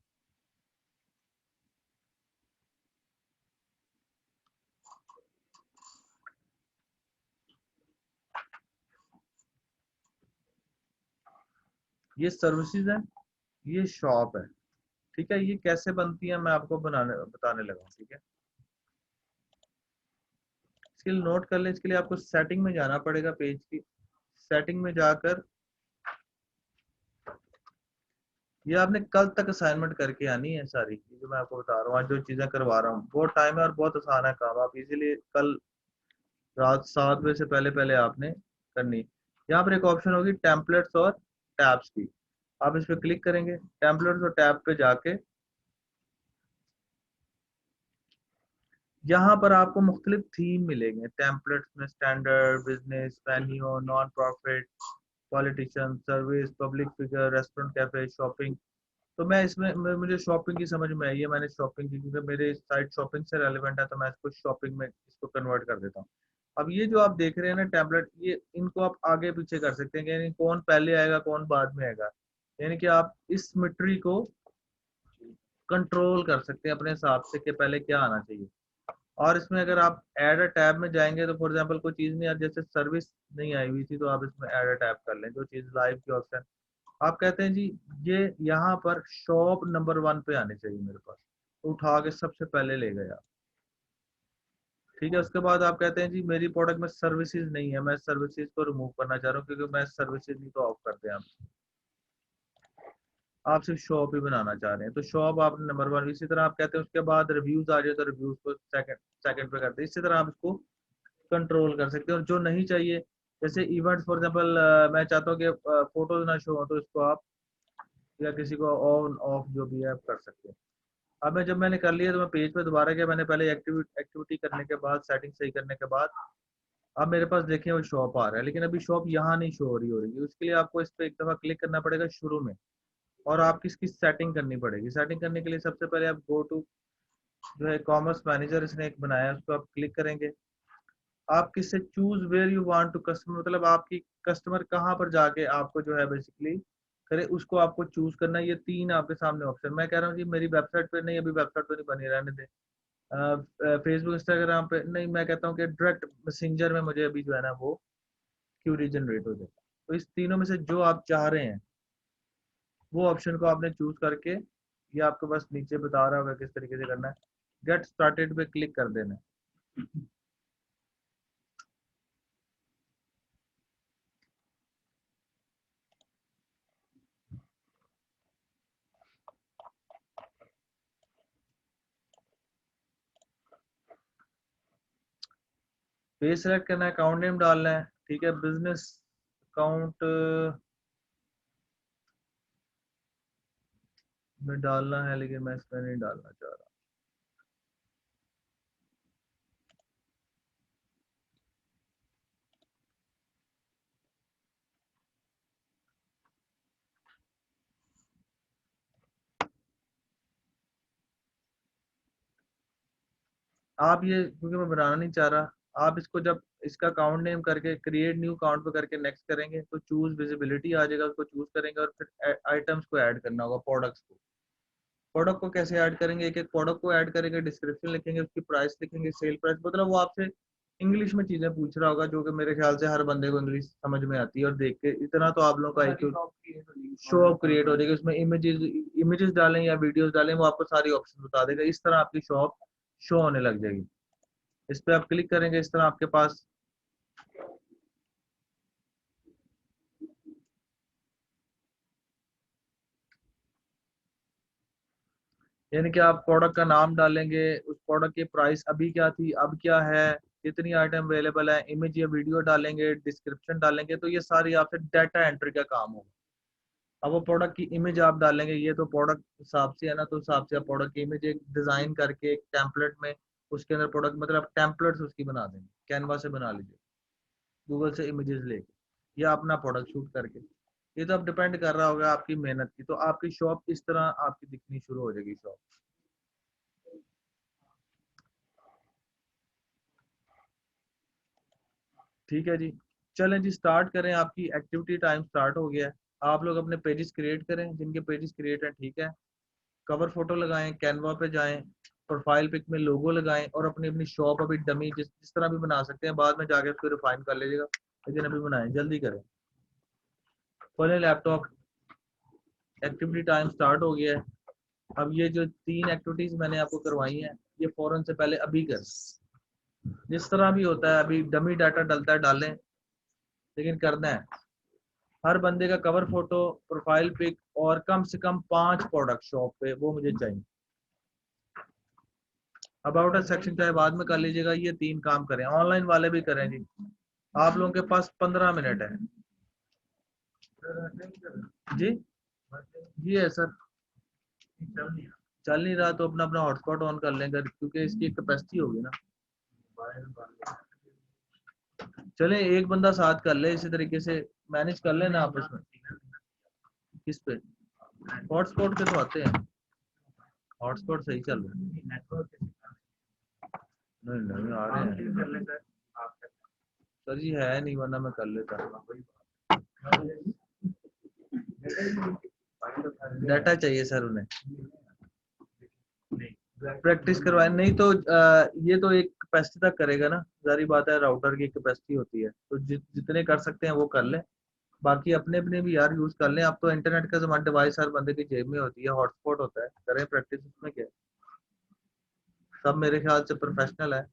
ये सर्विसेज है, ये शॉप है। ठीक है, ये कैसे बनती है मैं आपको बताने लगा हूँ। ठीक है, इसके लिए नोट कर ले। इसके लिए आपको सेटिंग में जाना पड़ेगा, पेज की सेटिंग में जाकर ये आपने कल तक असाइनमेंट करके आनी है सारी, जो मैं आपको बता रहा हूँ आज जो चीजें करवा रहा हूँ। बहुत टाइम है और बहुत आसान है काम, आप इजीली कल रात 7 बजे से पहले पहले आपने करनी। यहाँ पर एक ऑप्शन होगी टेम्पलेट्स और टैब्स की, आप इस पर क्लिक करेंगे। टेम्पलेट्स और टैब पे जाके यहाँ पर आपको मुख्तलिफ थीम मिलेंगे टेम्पलेट्स में, standard, business, venue, non profit, politician, service, public figure, restaurant, cafe, shopping. तो मैं इसमें मुझे शॉपिंग की समझ में आई है, मैंने शॉपिंग की क्योंकि मेरे साइट शॉपिंग से रेलिवेंट है, तो मैं इसको शॉपिंग में इसको कन्वर्ट कर देता हूँ। अब ये जो आप देख रहे हैं ना टैबलेट, ये इनको आप आगे पीछे कर सकते हैं, यानी कौन पहले आएगा कौन बाद में आएगा, यानी कि आप इस सिमेट्री को कंट्रोल कर सकते हैं अपने हिसाब से कि पहले क्या आना चाहिए। और इसमें अगर आप ऐड अ टैब में जाएंगे तो फॉर एग्जांपल कोई चीज नहीं, जैसे सर्विस नहीं आई हुई थी तो आप इसमें ऐड अ टैब कर लें, जो चीज लाइव की ऑप्शन आप कहते हैं जी ये यहाँ पर शॉप नंबर 1 पे आनी चाहिए मेरे पास, तो उठा के सबसे पहले ले गया। ठीक है, उसके बाद आप कहते हैं जी मेरी प्रोडक्ट में सर्विसेज नहीं है, मैं सर्विसेज को रिमूव करना चाह रहा हूँ क्योंकि मैं सर्विसेज नहीं तो ऑफ कर दें आप सिर्फ शॉप ही बनाना चाह रहे हैं, तो शॉप आप नंबर 1। इसी तरह आप कहते हैं उसके बाद रिव्यूज आ जाए तो रिव्यूज को सेकंड सेकंड पे करते हैं। इसी तरह आप इसको कंट्रोल कर सकते हैं। और जो नहीं चाहिए, जैसे इवेंट्स फॉर एग्जांपल मैं चाहता हूँ कि फोटोज ना शो हो, तो इसको आप या किसी को ऑन ऑफ जो भी है आप कर सकते हैं। अब मैं जब मैंने कर लिया तो मैं पेज पे दोबारा गया, मैंने पहले एक्टिविटी करने के बाद सेटिंग सही करने के बाद अब मेरे पास देखें वो शॉप आ रहा है, लेकिन अभी शॉप यहाँ नहीं शो हो रही है। उसके लिए आपको इस पर एक दफा क्लिक करना पड़ेगा शुरू में, और आपकी इसकी सेटिंग करनी पड़ेगी। सेटिंग करने के लिए सबसे पहले आप गो टू जो है कॉमर्स मैनेजर इसने एक बनाया है, उस पर आप क्लिक करेंगे। आप किससे choose where you want to customer, मतलब आपकी कस्टमर कहाँ पर जाके आपको जो है बेसिकली करे, उसको आपको चूज करना है। ये 3 आपके सामने ऑप्शन, मैं कह रहा हूँ जी मेरी वेबसाइट पे नहीं, अभी वेबसाइट तो नहीं बनी, रहने दे। फेसबुक इंस्टाग्राम पे नहीं, मैं कहता हूँ कि डायरेक्ट मैसेंजर में मुझे अभी जो है ना वो क्यूरी जनरेट हो जाए। तो इस तीनों में से जो आप चाह रहे हैं वो ऑप्शन को आपने चूज करके, ये आपको बस नीचे बता रहा होगा किस तरीके से करना है, गेट स्टार्टेड पे क्लिक कर देना है। पेज सेलेक्ट करना है, अकाउंट नेम डालना है, ठीक है, बिजनेस अकाउंट में डालना है, लेकिन मैं इसमें नहीं डालना चाह रहा। आप ये क्योंकि मैं बनाना नहीं चाह रहा, आप इसको जब इसका अकाउंट नेम करके क्रिएट न्यू अकाउंट पे करके नेक्स्ट करेंगे तो चूज विजिबिलिटी आ जाएगा, उसको चूज करेंगे और फिर आइटम्स को ऐड करना होगा, प्रोडक्ट्स को। प्रोडक्ट को कैसे ऐड करेंगे, एक एक प्रोडक्ट को ऐड करेंगे, डिस्क्रिप्शन लिखेंगे, उसकी प्राइस लिखेंगे, सेल प्राइस, मतलब वो आपसे इंग्लिश में चीजें पूछ रहा होगा, जो कि मेरे ख्याल से हर बंदे को इंग्लिश समझ में आती है, और देख के इतना तो आप लोगों का शो ऑफ क्रिएट हो जाएगा। उसमें इमेजेस इमेजेस डालें या वीडियोस डालें, वो आपको सारी ऑप्शन बता देगा, इस तरह आपकी शॉप शो होने लग जाएगी। इस पे आप क्लिक करेंगे, इस तरह आपके पास यानी कि आप प्रोडक्ट का नाम डालेंगे, उस प्रोडक्ट की प्राइस अभी क्या थी अब क्या है, कितनी आइटम अवेलेबल है, इमेज या वीडियो डालेंगे, डिस्क्रिप्शन डालेंगे, तो ये सारी आपसे डाटा एंट्री का काम होगा। अब वो प्रोडक्ट की इमेज आप डालेंगे, ये तो प्रोडक्ट हिसाब से है ना, तो हिसाब से आप प्रोडक्ट की इमेज एक डिजाइन करके एक टेम्पलेट में उसके अंदर प्रोडक्ट मतलब टेम्पलेट्स उसकी बना देंगे, कैनवा से बना लीजिए, गूगल से इमेजेस लेके या अपना प्रोडक्ट शूट करके। ये तो अब डिपेंड कर रहा होगा आपकी मेहनत की, तो आपकी शॉप इस तरह आपकी दिखनी शुरू हो जाएगी शॉप। ठीक है जी, चलें जी स्टार्ट करें, आपकी एक्टिविटी टाइम स्टार्ट हो गया है। आप लोग अपने पेजेस क्रिएट करें, जिनके पेजेस क्रिएट हैं, ठीक है, कवर फोटो लगाएं, कैनवा पे जाएं, प्रोफाइल पिक में लोगो लगाएं, और अपनी अपनी शॉप अभी डमी जिस तरह भी बना सकते हैं, बाद में जाके उसको रिफाइन कर लीजिएगा, लेकिन अभी बनाएं, जल्दी करें। खोलें लैपटॉप, एक्टिविटी टाइम स्टार्ट हो गया है। अब ये जो 3 एक्टिविटीज मैंने आपको करवाई हैं, ये फौरन से पहले अभी कर, जिस तरह भी होता है, अभी डमी डाटा डलता है डालें, लेकिन करना है। हर बंदे का कवर फोटो, प्रोफाइल पिक, और कम से कम 5 प्रोडक्ट शॉप पे वो मुझे चाहिए। अबाउट सेक्शन चाहे बाद में कर लीजिएगा, ये 3 काम करें, ऑनलाइन वाले भी करें जी। आप लोगों के पास 15 मिनट है जी। जी है सर, चल नहीं रहा तो अपना अपना हॉटस्पॉट ऑन कर लेंगे, क्योंकि इसकी कैपेसिटी होगी ना। चले एक बंदा साथ कर ले, इसी तरीके से मैनेज कर लेना आपस में। किस पे? हॉटस्पॉट पे तो आते हैं, हॉटस्पॉट सही चल रहा है। नहीं नहीं आ रहे हैं सर जी, है नहीं वरना मैं कर लेता। डाटा चाहिए सर उन्हें, प्रैक्टिस करवाए, नहीं तो ये तो एक कैपेसिटी तक करेगा ना, जारी बात है, राउटर की कैपेसिटी होती है, तो जितने कर सकते हैं वो कर लें, बाकी अपने अपने भी यार यूज कर लें। अब तो इंटरनेट का जमाना, डिवाइस हर बंदे की जेब में होती है, हॉटस्पॉट होता है, करें प्रैक्टिस, उसमें क्या है, सब मेरे ख्याल से प्रोफेशनल है।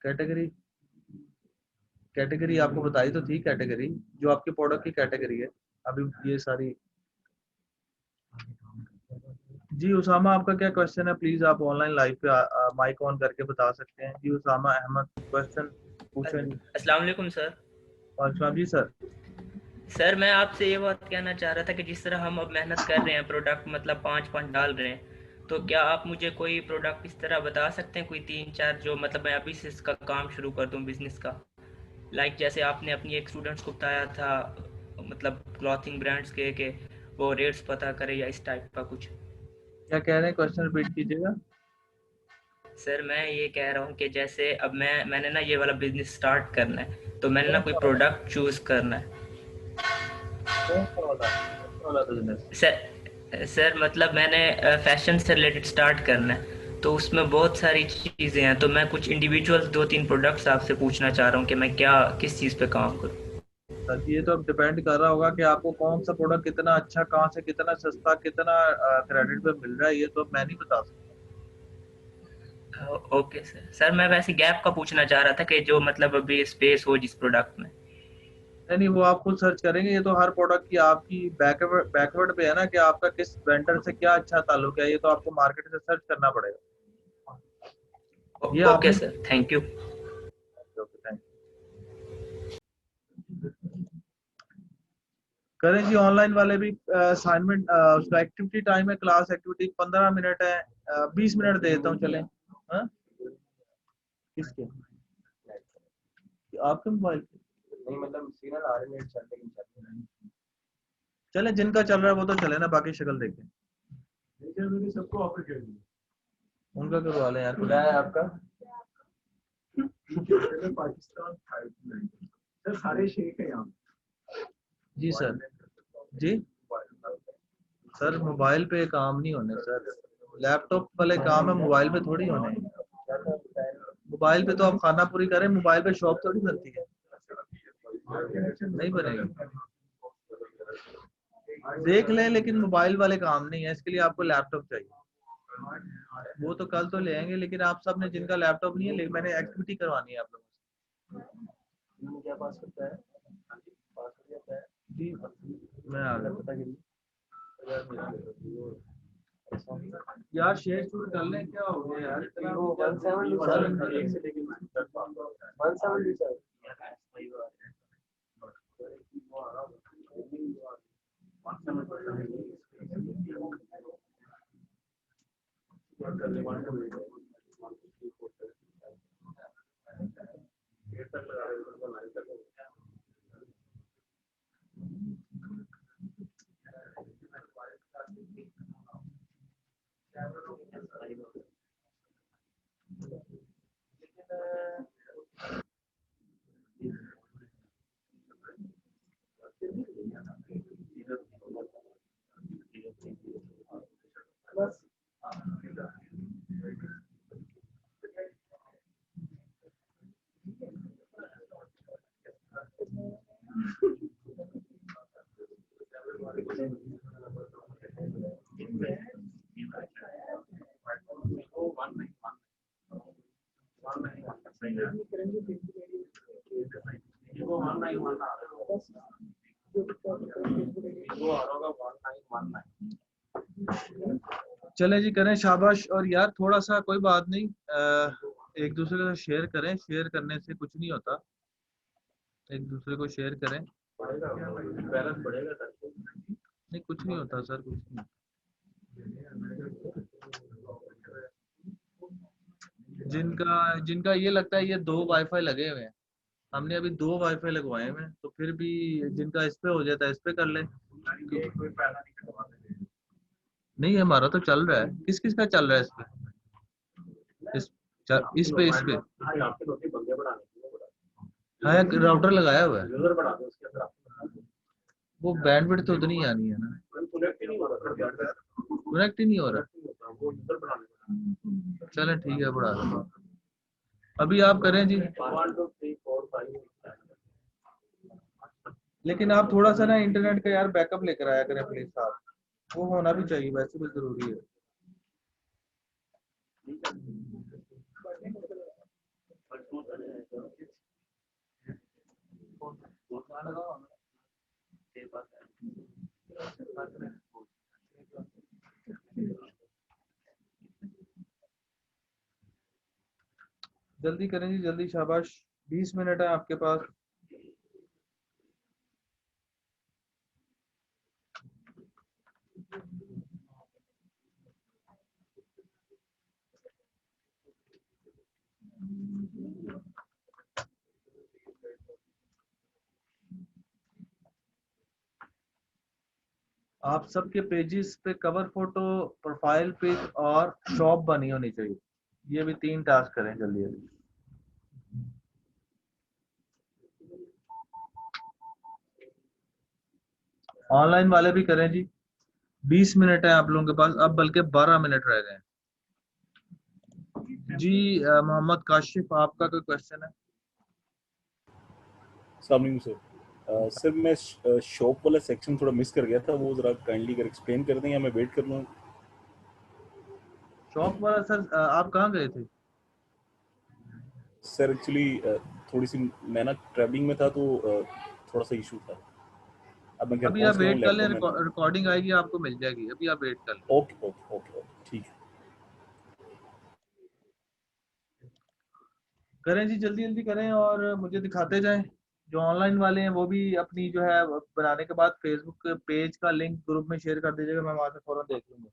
कैटेगरी, कैटेगरी आपको बताई तो थी, कैटेगरी जो आपके प्रोडक्ट की कैटेगरी है अभी ये सारी। जी उसामा, आपका क्या क्वेश्चन है? प्लीज आप ऑनलाइन लाइव पे माइक ऑन करके बता सकते हैं। जी उसामा अहमद, क्वेश्चन पूछें जी। अस्सलाम वालेकुम सर। अच्छा जी सर। सर मैं आपसे ये बात कहना चाह रहा था कि जिस तरह हम अब मेहनत कर रहे हैं, प्रोडक्ट मतलब 5 डाल रहे हैं, तो क्या आप मुझे कोई प्रोडक्ट इस तरह बता सकते हैं, कोई 3-4 जो मतलब मैं अभी से इसका काम शुरू कर दूं बिजनेस का? लाइक जैसे आपने अपनी एक स्टूडेंट्स को बताया था, मतलब क्लॉथिंग ब्रांड्स के वो रेट्स पता करे या इस टाइप का कुछ। क्या कह रहे हैं, क्वेश्चन रिपीट कीजिएगा। सर मैं ये कह रहा हूँ कि जैसे अब मैंने ना ये वाला बिजनेस स्टार्ट करना है, तो मैंने ना कौन कोई सा वाला, प्रोडक्ट चूज़ करना है। कौन सा वाला बिजनेस? सर मतलब मैंने फैशन से रिलेटेड स्टार्ट करना है, तो उसमें बहुत सारी चीज़ें हैं, तो मैं कुछ इंडिविजुअल 2-3 प्रोडक्ट्स आपसे पूछना चाह रहा हूँ कि मैं क्या किस चीज़ पे काम करूँ। सर जी ये तो अब डिपेंड कर रहा होगा कि आपको कौन सा प्रोडक्ट कितना अच्छा, कहाँ से कितना सस्ता, कितना क्रेडिट पे मिल रहा है, ये तो मैं नहीं बता सकता। ओके सर मैं वैसे गैप का पूछना चाह रहा था कि जो मतलब अभी स्पेस हो जिस प्रोडक्ट में। नहीं नहीं, वो आप खुद सर्च करेंगे, ये तो हर प्रोडक्ट की आपकी बैकवर्ड पे है ना, कि आपका किस वेंडर से क्या अच्छा ताल्लुक है, ये तो आपको मार्केट से सर्च करना पड़ेगा। ये ओके आपने, सर, थैंक यू। थैंक करें जी। ऑनलाइन वाले भी असाइनमेंट, उसका एक्टिविटी टाइम है, क्लास एक्टिविटी 15 मिनट है, 20 मिनट दे देता हूँ चले। हाँ किसके, आपके मोबाइल पे? नहीं मतलब सिग्नल आ रहे हैं चल, लेकिन चले जिनका चल रहा है वो तो चले ना, बाकी शक्ल देखें। सबको ऑफर कर दिया, उनका करवा लें यार। खुदा है आपका पाकिस्तान सर, सारे शेख है यहाँ। जी सर जी। सर मोबाइल पे काम नहीं होने सर, लैपटॉप वाले काम है, मोबाइल पे थोड़ी होने। मोबाइल पे तो आप खाना पूरी करें, मोबाइल पे शॉप थोड़ी बनती है, नहीं बनेगी। देख लें, लेकिन मोबाइल वाले काम नहीं है, इसके लिए आपको लैपटॉप चाहिए। वो तो कल तो ले आएंगे, लेकिन आप सब ने जिनका लैपटॉप नहीं है, लेकिन मैंने एक्टिविटी करवानी है आप लोगों से। क्या पास करता है? पास हो जाता है जी, मैं आ गया पता करिए यार। शेयर शूट कर लें, क्या हो गया यार, इतना 170 सर। चले जी करें, शाबाश। और यार थोड़ा सा कोई बात नहीं, एक दूसरे को शेयर करें, शेयर करने से कुछ नहीं होता, एक दूसरे को शेयर करें। बैलेंस बढ़ेगा सर? नहीं कुछ नहीं होता सर, कुछ नहीं। जिनका ये लगता है ये 2 वाईफाई लगे हुए हैं, हमने अभी 2 वाईफाई लगवाए हुए हैं, तो फिर भी जिनका इस पे हो जाता है इस पे कर ले। कोई पैसा नहीं कटवाते। नहीं हमारा तो चल रहा है। किस किस का चल रहा है इस पे? इस पे आपके दो तीन बंदे बढ़ाने के लिए हाँ एक राउटर लगाया हुआ है, यूजर बढ़ा दो उसके अंदर आपको वो बैंडविड्थ तो उतनी ही आनी है ना, कनेक्ट ही नहीं हो रहा कनेक्ट ही नहीं हो रहा। वो यूजर बढ़ाने चलें ठीक है बढ़ा दो। अभी आप करें जी, 1 2 3 4 5 लेकिन आप थोड़ा सा ना इंटरनेट का यार बैकअप लेकर आया करें प्लीज साहब, वो होना भी चाहिए, वैसे भी जरूरी है। जल्दी करें जी जल्दी, शाबाश 20 मिनट है आपके पास। आप सबके पेजेस पे कवर फोटो, प्रोफाइल पिक और शॉप बनी होनी चाहिए। ये भी 3 टास्क करें जल्दी जल्दी। ऑनलाइन वाले भी करें जी, 20 मिनट है आप लोगों के पास, अब बल्कि 12 मिनट रह गए जी। मोहम्मद काशिफ आपका कोई क्वेश्चन है? अस्सलाम वालेकुम सर। सर मैं शॉप वाला सेक्शन थोड़ा मिस कर गया था, वो जरा काइंडली अगर एक्सप्लेन कर दें या मैं वेट कर लूँ। शॉप वाला सर आप कहाँ गए थे? सर एक्चुअली थोड़ी सी मैं ना ट्रैवलिंग में था तो थोड़ा सा इशू था। अब मैं घर अभी आप पहुंच गया हूँ, वेट कर लें, लैपटॉप में। रिकॉर्डिंग आएगी आपको मिल जाएगी, अभी आप वेट कर लें। ओके ओके ओके ओके ठीक है। करें जी जल्दी जल्दी करें और मुझे दिखाते जाएं। जो ऑनलाइन वाले हैं वो भी अपनी जो है बनाने के बाद फेसबुक पेज का लिंक ग्रुप में शेयर कर दीजिएगा, मैं वहां से फौरन देख लूंगा।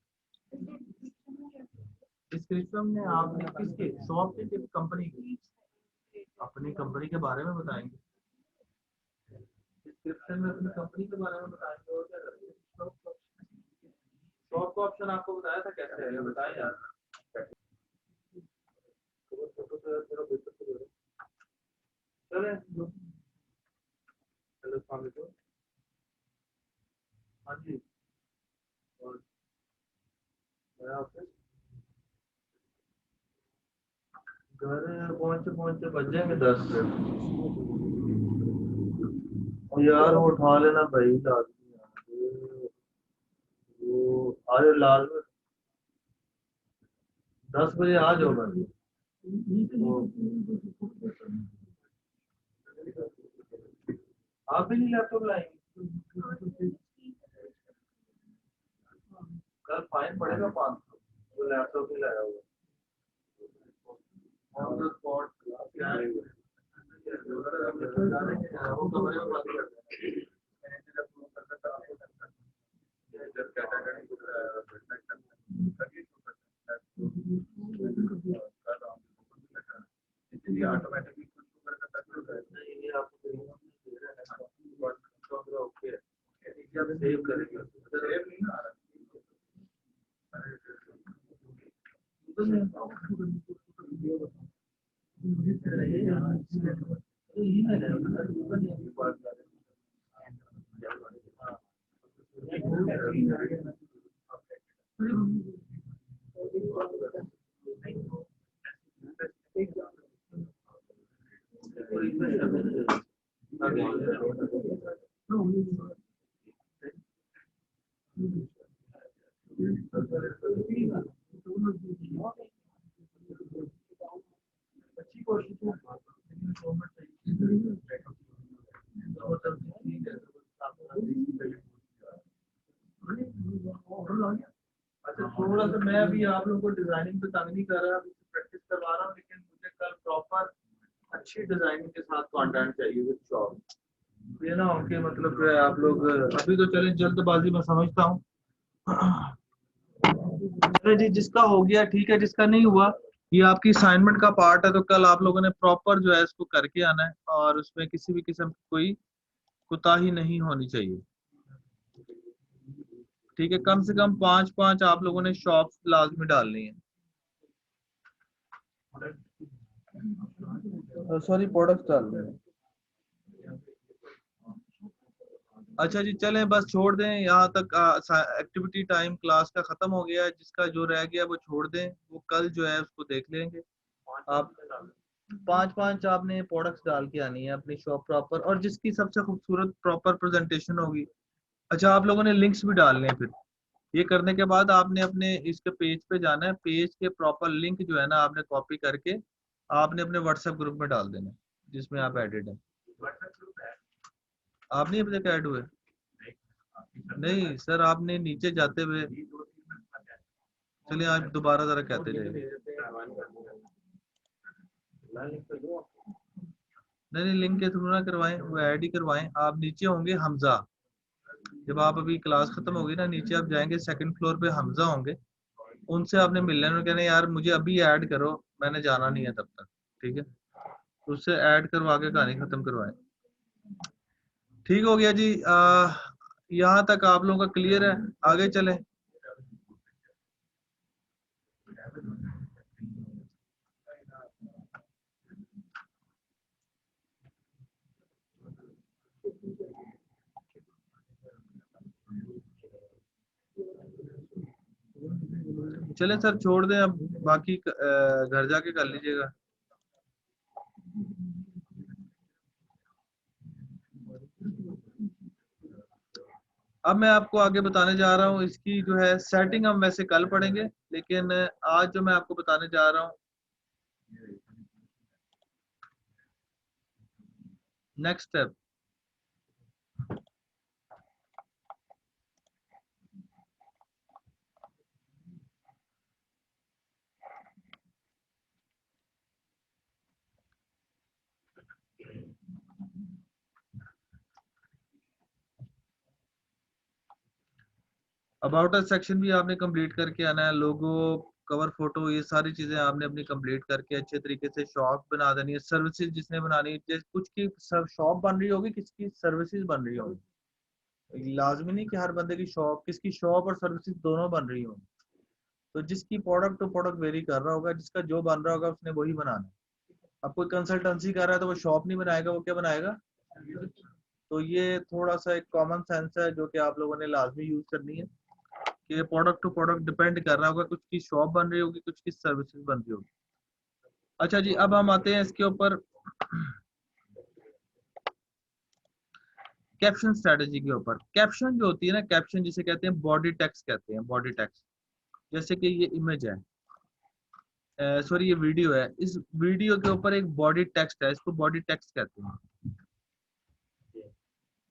डिस्क्रिप्शन में आपने किसके शॉप के किस कंपनी की, अपनी कंपनी के बारे में बताएंगे, डिस्क्रिप्शन में अपनी कंपनी के बारे में बताएंगे और क्या करेंगे। शॉप का ऑप्शन आपको बताया था कैसे है, बताएं यार। चले हेलो वालेकुम। हाँ जी और घर पहुंचे बज जाएंगे 10 और यार वो उठा लेना भाई आदमी यार, वो अरे लाल 10 बजे आ जाओ बस। आप भी नहीं लैपटॉप लाएंगे? कल फाइन पड़ेगा 500, वो लैपटॉप नहीं लाया हुआ। ऑन द स्पॉट क्या है? वो कमरे में बात करते हैं। ऑटोमेटिकली सेव करेंगे, सेव नहीं ना आ रहा। अच्छी कोशिश अच्छा थोड़ा सा मैं अभी आप लोगों को डिजाइनिंग पे तंग नहीं कर रहा, अभी प्रैक्टिस करवा रहा हूँ, लेकिन मुझे कल प्रॉपर अच्छी डिजाइनिंग के साथ कंटेंट चाहिए विद शॉप। ये ना हो कि मतलब जो है आप लोग अभी तो चलें जल्दबाजी में समझता हूँ चलो जी, जिसका हो गया ठीक है, जिसका नहीं हुआ ये आपकी असाइनमेंट का पार्ट है, तो कल आप लोगों ने प्रॉपर जो है इसको करके आना है और उसमें किसी भी किस्म की कोई कोताही नहीं होनी चाहिए। ठीक है, कम से कम 5-5 आप लोगों ने शॉप्स लाजमी डालनी है, सॉरी प्रोडक्ट्स डालने हैं। अच्छा जी, चलें बस छोड़ दें यहाँ तक। एक्टिविटी टाइम क्लास का खत्म हो गया है, जिसका जो रह गया वो छोड़ दें, वो कल जो है उसको देख लेंगे। आप 5-5 आपने प्रोडक्ट्स डाल के आनी है अपनी शॉप प्रॉपर, और जिसकी सबसे खूबसूरत प्रॉपर प्रेजेंटेशन होगी। अच्छा, आप लोगों ने लिंक्स भी डालने हैं। फिर ये करने के बाद आपने अपने इसके पेज पे जाना है, पेज के प्रॉपर लिंक जो है ना आपने कॉपी करके आपने अपने व्हाट्सएप ग्रुप में डाल देना, जिसमें आप एडेड हैं। आप नहीं अभी तक ऐड हुए? नहीं सर, आपने नीचे जाते हुए, चलिए आप दोबारा जरा कहते रहे। नहीं, लिंक के थ्रू ना करवाएं, वो ऐड ही करवाएं। आप नीचे होंगे हमजा, जब आप अभी क्लास खत्म होगी ना, नीचे आप जाएंगे, सेकंड फ्लोर पे हमजा होंगे, उनसे आपने मिलना है। कहना यार मुझे अभी ऐड करो, मैंने जाना नहीं है तब तक। ठीक है, उससे ऐड करवा के कहानी खत्म करवाएं। ठीक हो गया जी। यहाँ तक आप लोगों का क्लियर है, आगे चलें। चले सर, छोड़ दें अब, बाकी घर जाके कर लीजिएगा। अब मैं आपको आगे बताने जा रहा हूँ, इसकी जो है सेटिंग हम वैसे कल पढ़ेंगे, लेकिन आज जो मैं आपको बताने जा रहा हूँ, next step. About us section भी आपने कंप्लीट करके आना है, लोगो, कवर फोटो, ये सारी चीजें आपने अपनी कंप्लीट करके अच्छे तरीके से शॉप बना देनी है। सर्विसेज जिसने बनानी है, जैसे कुछ की शॉप बन रही होगी, किसकी सर्विसेज बन रही होगी, लाजमी नहीं कि हर बंदे की शॉप, किसकी शॉप और सर्विसेज दोनों बन रही होंगी। तो जिसकी प्रोडक्ट टू प्रोडक्ट वेरी कर रहा होगा, जिसका जो बन रहा होगा उसने वही बनाना है। अब कोई कंसल्टेंसी कर रहा है तो वो शॉप नहीं बनाएगा, वो क्या बनाएगा? तो ये थोड़ा सा एक कॉमन सेंस है जो कि आप लोगों ने लाजमी यूज करनी है, कि प्रोडक्ट टू प्रोडक्ट डिपेंड कर रहा होगा, कुछ की शॉप बन रही होगी, कुछ की सर्विसेज बन रही होगी। अच्छा जी, अब हम आते हैं इसके ऊपर कैप्शन स्ट्रेटेजी के ऊपर। कैप्शन जो होती है ना, कैप्शन जिसे कहते हैं बॉडी टेक्स्ट कहते हैं, बॉडी टेक्स्ट। जैसे कि ये इमेज है, सॉरी ये वीडियो है, इस वीडियो के ऊपर एक बॉडी टेक्स्ट है, इसको बॉडी टेक्स्ट कहते हैं।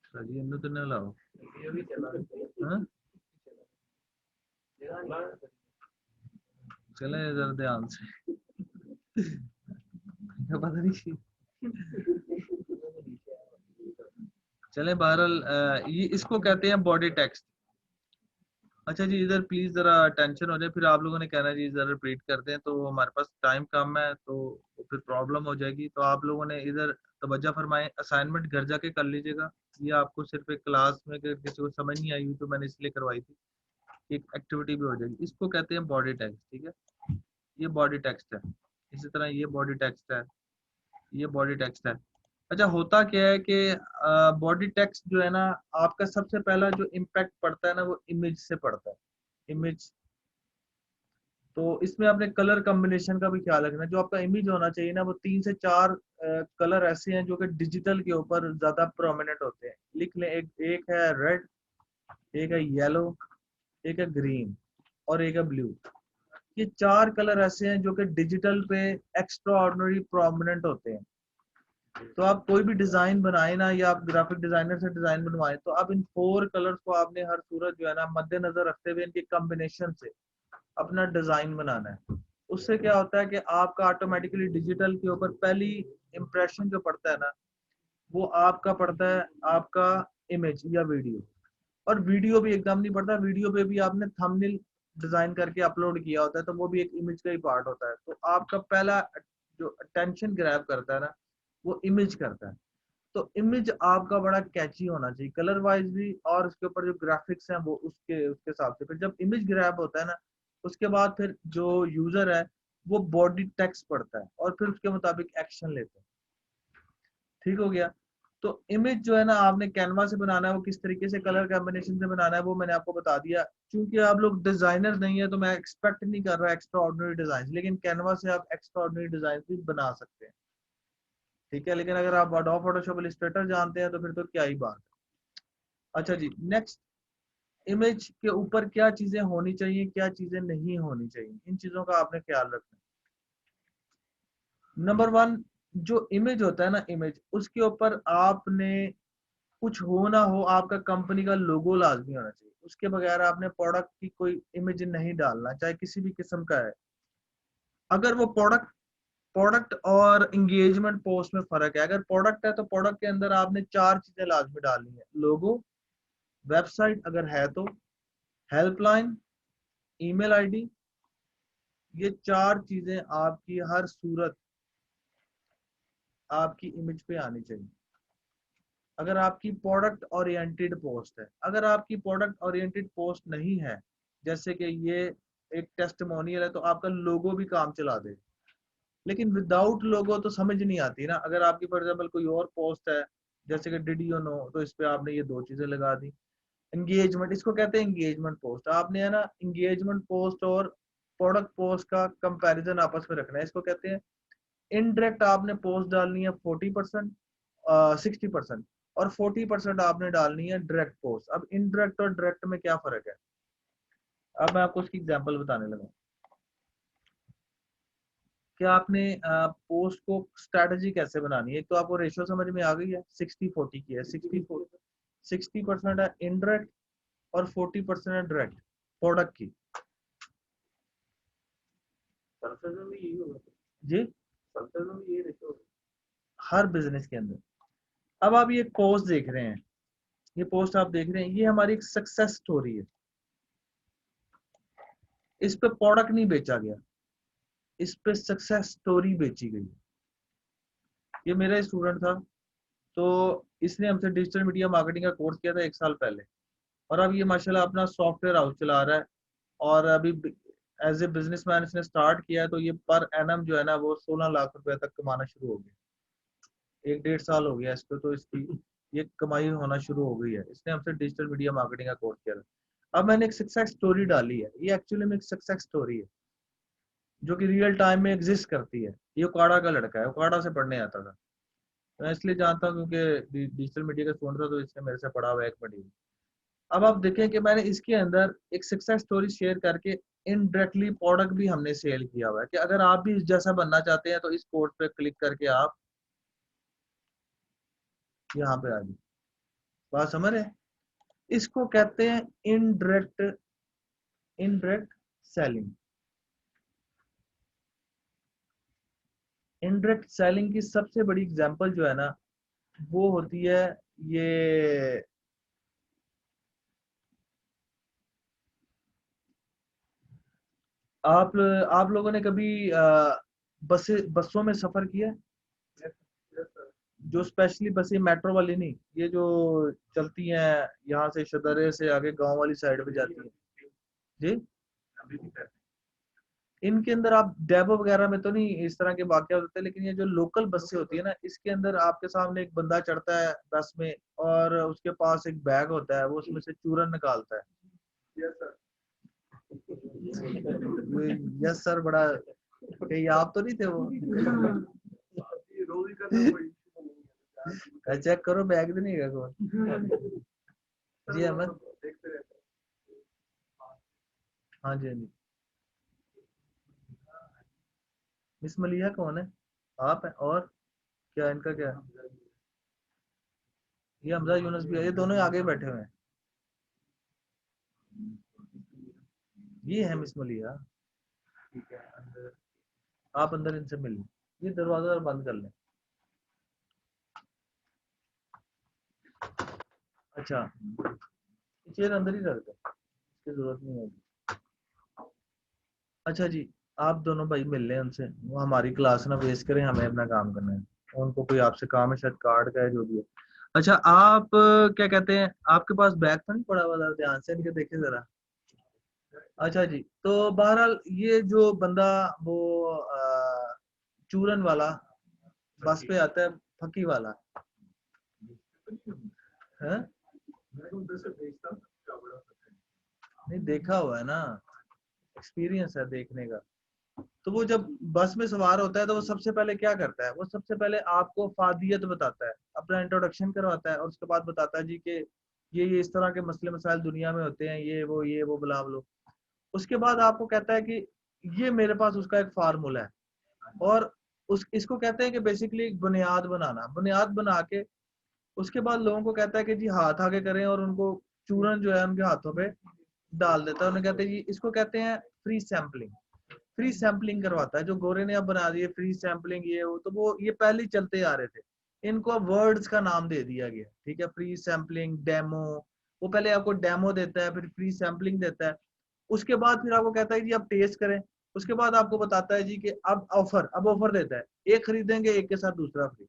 सर ये तो ना लाओ, हाँ? चले जरा ध्यान से पता नहीं, चले बहरहाल ये इसको कहते हैं बॉडी टेक्स्ट। अच्छा जी, इधर प्लीज जरा टेंशन हो जाए, फिर आप लोगों ने कहना जी जरा रिपीट करते हैं, तो हमारे पास टाइम कम है, तो फिर प्रॉब्लम हो जाएगी। तो आप लोगों ने इधर तवज्जो फरमाएं, असाइनमेंट घर जाके कर लीजिएगा। ये आपको सिर्फ एक क्लास में अगर किसी को समझ नहीं आई हुई तो मैंने इसलिए करवाई थी, एक एक्टिविटी भी हो जाएगी। इसको कहते हैं बॉडी टेक्स्ट। ठीक है, ये बॉडी टेक्स्ट है, इसी तरह ये बॉडी टेक्स्ट है, ये बॉडी टेक्स्ट है। अच्छा, होता क्या है कि बॉडी टेक्स्ट जो है ना, आपका सबसे पहला जो इम्पैक्ट पड़ता है ना, वो इमेज से पड़ता है, इमेज। तो इसमें आपने कलर कॉम्बिनेशन का भी ख्याल रखना है। जो आपका इमेज होना चाहिए ना, वो 3 से 4 कलर ऐसे हैं जो कि डिजिटल के ऊपर ज्यादा प्रोमिनेंट होते हैं। लिख लें, एक है रेड, एक है येलो, एक है ग्रीन और एक है ब्लू। ये 4 कलर ऐसे हैं जो कि डिजिटल पे एक्स्ट्रा ऑर्डिनरी प्रोमिनेंट होते हैं। तो आप कोई भी डिजाइन बनाए ना, या आप ग्राफिक डिजाइनर से डिजाइन बनवाएं, तो आप इन 4 कलर्स को आपने हर सूरत जो है ना मद्देनजर रखते हुए इनके कॉम्बिनेशन से अपना डिजाइन बनाना है। उससे क्या होता है कि आपका ऑटोमेटिकली डिजिटल के ऊपर पहली इंप्रेशन जो पड़ता है ना, वो आपका पड़ता है, आपका इमेज या वीडियो। और वीडियो भी एकदम नहीं पड़ता, वीडियो पे भी आपने थंबनेल डिजाइन करके अपलोड किया होता है तो वो भी एक इमेज का ही पार्ट होता है। तो आपका पहला जो अटेंशन ग्रैब करता है ना वो इमेज करता है। तो इमेज आपका बड़ा कैची होना चाहिए कलर वाइज भी, और उसके ऊपर जो ग्राफिक्स हैं वो उसके उसके हिसाब से। फिर जब इमेज ग्रैब होता है ना उसके बाद फिर जो यूजर है वो बॉडी टेक्स्ट पढ़ता है और फिर उसके मुताबिक एक्शन लेता है। ठीक हो गया। तो इमेज जो है ना आपने कैनवा से बनाना है, वो किस तरीके से कलर कॉम्बिनेशन से बनाना है वो मैंने आपको बता दिया। क्योंकि आप लोग डिजाइनर नहीं है तो मैं एक्सपेक्ट नहीं कर रहा एक्स्ट्रा ऑर्डिनरी डिजाइन, लेकिन कैनवा से आप एक्स्ट्रा ऑर्डिनरी डिजाइन भी बना सकते हैं। ठीक है, लेकिन अगर आप अडोब फोटोशॉप इलस्ट्रेटर जानते हैं तो फिर तो क्या ही बात है। अच्छा जी, नेक्स्ट, इमेज के ऊपर क्या चीजें होनी चाहिए क्या चीजें नहीं होनी चाहिए, इन चीजों का आपने ख्याल रखना है। नंबर वन, जो इमेज होता है ना, इमेज उसके ऊपर आपने कुछ हो ना हो आपका कंपनी का लोगो लाजमी होना चाहिए। उसके बगैर आपने प्रोडक्ट की कोई इमेज नहीं डालना, चाहे किसी भी किस्म का है। अगर वो प्रोडक्ट प्रोडक्ट और एंगेजमेंट पोस्ट में फर्क है। अगर प्रोडक्ट है तो प्रोडक्ट के अंदर आपने चार चीजें लाजमी डालनी है, लोगो, वेबसाइट अगर है तो, हेल्पलाइन, ईमेल आईडी। ये चार चीजें आपकी हर सूरत आपकी इमेज पे आनी चाहिए। अगर आपकी प्रोडक्ट ओरिएंटेड पोस्ट है, अगर आपकी प्रोडक्ट ओरिएंटेड पोस्ट नहीं है, जैसे कि ये एक टेस्टिमोनियल है तो आपका लोगो भी काम चला दे, लेकिन विदाउट लोगो तो समझ नहीं आती ना। अगर आपकी फॉर एग्जाम्पल कोई और पोस्ट है जैसे कि डिड यू नो, तो इस पे आपने ये दो चीजें लगा दी। एंगेजमेंट, इसको कहते हैं एंगेजमेंट पोस्ट। आपने है ना एंगेजमेंट पोस्ट और प्रोडक्ट पोस्ट का कंपैरिजन आपस में रखना है, इसको कहते हैं इनडायरेक्ट। आपने पोस्ट डालनी है 40%, 60%, और 40% आपने डालनी है डायरेक्ट पोस्ट। अब इनडायरेक्ट और डायरेक्ट में क्या फर्क है, अब मैं आपको उसकी एग्जांपल बताने लगा। कि आपने पोस्ट को स्ट्रेटजी कैसे बनानी है। एक तो आपको रेशियो समझ में आ गई है, 60-40 की है। 60% है इनडायरेक्ट और 40% है डायरेक्ट प्रोडक्ट की। सर्फेस में भी यही होगा, जी, सर्फेस में भी यही रेशियो होगा। हर बिजनेस के अंदर। अब आप ये पोस्ट देख रहे हैं, ये पोस्ट आप देख रहे हैं, ये हमारी एक सक्सेस स्टोरी है। इस पे प्रोडक्ट नहीं बेचा गया, इस पे सक्सेस स्टोरी बेची गई। ये मेरा स्टूडेंट था, तो इसने हमसे डिजिटल मीडिया मार्केटिंग का कोर्स किया था 1 साल पहले, और अब ये माशाल्लाह अपना सॉफ्टवेयर हाउस चला रहा है। और अभी एज ए बिजनेसमैन इसने स्टार्ट किया है, तो ये पर एनम जो है ना वो 16 लाख रुपए तक कमाना शुरू हो गया। 1-1.5 साल हो गया इसको, तो इसकी ये कमाई होना शुरू हो गई है। इसने हमसे डिजिटल मीडिया मार्केटिंग का कोर्स किया था। अब मैंने एक सक्सेस स्टोरी डाली है, ये एक्चुअली में एक सक्सेस स्टोरी है जो कि रियल टाइम में एग्जिस्ट करती है। ये उकाड़ा का लड़का है, उकाड़ा से पढ़ने आता था। मैं इसलिए जानता हूँ क्योंकि डिजिटल मीडिया का स्टूडेंट था, तो इसने मेरे से पढ़ा हुआ है 1 महीने। अब आप देखें कि मैंने इसके अंदर एक सक्सेस स्टोरी शेयर करके इनडायरेक्टली प्रोडक्ट भी हमने सेल किया हुआ है। कि अगर आप भी इस जैसा बनना चाहते हैं तो इस कोड पे क्लिक करके आप यहाँ पे आ जाइए। बात समझ रहे हैं? इसको कहते हैं इनडायरेक्ट सेलिंग। इनडायरेक्ट सेलिंग की सबसे बड़ी एग्जांपल जो है ना वो होती है ये, आप लोगों ने कभी बसों में सफर किया? जो स्पेशली बस ये मेट्रो वाली नहीं, ये जो चलती हैं यहाँ से शदरे से आगे गांव वाली साइड पे जाती हैं जी। इनके अंदर आप डेपो वगैरह में तो नहीं इस तरह के वाकया होते, लेकिन ये जो लोकल बसें होती है ना, इसके अंदर आपके सामने एक बंदा चढ़ता है बस में, और उसके पास एक बैग होता है, वो उसमें से चूरन निकालता है। यस सर, बड़ा कहीं आप तो नहीं थे वो? चेक करो बैग तो नहीं है कौन। जी अहमद, हाँ जी हाँ जी। मिस मलिया कौन है? आप है, और क्या इनका क्या है? ये हमजा यूनुस भी है, ये दोनों आगे बैठे हुए हैं। ये है मिस मलिया। ठीक है, अंदर आप अंदर इनसे मिलिए, ये दरवाजा बंद कर लें। अच्छा, चेयर अंदर ही रख दो, इसकी जरूरत नहीं होगी। अच्छा जी, आप दोनों भाई मिल लें उनसे, वो हमारी क्लास ना वेस्ट करें, हमें अपना काम करना है। उनको कोई आपसे काम है, शायद कार्ड का है, जो भी है। अच्छा आप क्या कहते हैं, आपके पास बैग तो नहीं पड़ा हुआ? जरा ध्यान से इनके देखे जरा। अच्छा जी, तो बहरहाल ये जो बंदा वो चूरन वाला बस पे आता है, फकी वाला है, नहीं देखा हुआ है ना, एक्सपीरियंस है देखने का। तो वो जब बस में सवार होता है तो वो सबसे पहले क्या करता है, वो सबसे पहले आपको फादियत बताता है, अपना इंट्रोडक्शन करवाता है, और उसके बाद बताता है जी कि ये इस तरह के मसले मसाइल दुनिया में होते हैं, ये वो बुला लो। उसके बाद आपको कहता है कि ये मेरे पास उसका एक फार्मूला है, और उस इसको कहते हैं कि बेसिकली एक बुनियाद बनाना, बुनियाद बना के उसके बाद लोगों को कहता है कि जी हाथ आगे करें, और उनको चूरन जो है उनके हाथों पे डाल देता है। उन्हें कहते हैं जी, इसको कहते हैं फ्री सैम्पलिंग। फ्री सैम्पलिंग करवाता है, जो गोरे ने अब बना दिए फ्री सैम्पलिंग ये वो, तो वो ये पहले ही चलते आ रहे थे, इनको अब वर्ड्स का नाम दे दिया गया, ठीक है। फ्री सैम्पलिंग, डेमो, वो पहले आपको डेमो देता है, फिर फ्री सैम्पलिंग देता है, उसके बाद फिर आपको कहता है जी आप टेस्ट करें, उसके बाद आपको बताता है जी कि अब ऑफर देता है, एक खरीदेंगे एक के साथ दूसरा फ्री।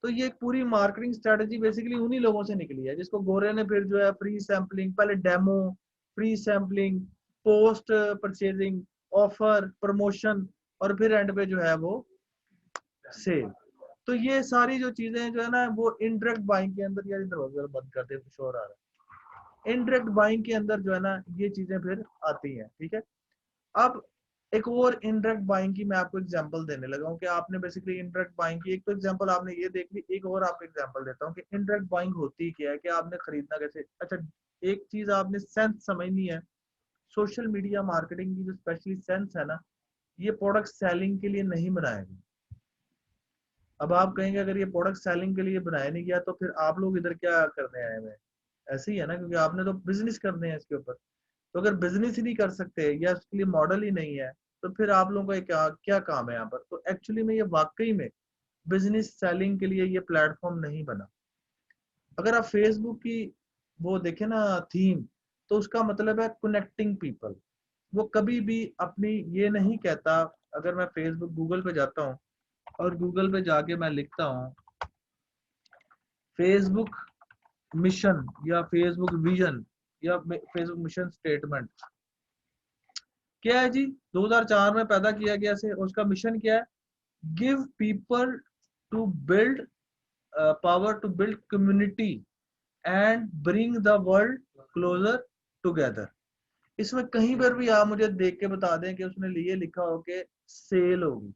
तो ये एक पूरी मार्केटिंग स्ट्रेटजी बेसिकली उन्हीं लोगों से निकली है, जिसको गोरे ने फिर जो है फ्री सैम्पलिंग, पहले demo, free sampling, post purchasing, offer, promotion, और फिर एंड पे जो है वो सेल। तो ये सारी जो चीजें जो है ना, वो इनडायरेक्ट बाइंग के अंदर, यार इधर बंद कर दे, कुछ और आ रहा है, इनडायरेक्ट बाइंग के अंदर जो है ना ये चीजें फिर आती हैं, ठीक है। अब एक और इनडायरेक्ट बाइंग की मैं आपको एग्जांपल देने लगा हूं कि आपने बेसिकली इनडायरेक्ट बाइंग की एक तो एग्जांपल आपने ये देख ली, एक और आपको एग्जांपल देता हूं कि इनडायरेक्ट बाइंग होती क्या है, कि आपने खरीदना कैसे। अच्छा, एक चीज आपने सेंस समझनी है, सोशल मीडिया मार्केटिंग की जो स्पेशली सेंस है ना, ये प्रोडक्ट सेलिंग के लिए नहीं बनाया गया। अब आप कहेंगे अगर ये प्रोडक्ट सेलिंग के लिए बनाया नहीं गया तो फिर आप लोग इधर क्या करने आए हुए हैं? ऐसे ही है ना, क्योंकि आपने तो बिजनेस करने हैं इसके ऊपर। तो अगर बिजनेस ही नहीं कर सकते या उसके लिए मॉडल ही नहीं है, तो फिर आप लोगों का क्या क्या काम है यहाँ पर? तो एक्चुअली में ये वाकई में बिजनेस सेलिंग के लिए ये प्लेटफॉर्म नहीं बना। अगर आप फेसबुक की वो देखें ना थीम, तो उसका मतलब है कनेक्टिंग पीपल। वो कभी भी अपनी ये नहीं कहता, अगर मैं फेसबुक गूगल पे जाता हूँ और गूगल पे जाके मैं लिखता हूँ फेसबुक मिशन या फेसबुक विजन या फेसबुक मिशन स्टेटमेंट, क्या है जी? 2004 में पैदा किया गया से, उसका मिशन क्या है? Give people to build power to build community and bring the world closer together. इसमें कहीं पर भी आप मुझे देख के बता दें कि उसने लिए लिखा हो कि सेल होगी,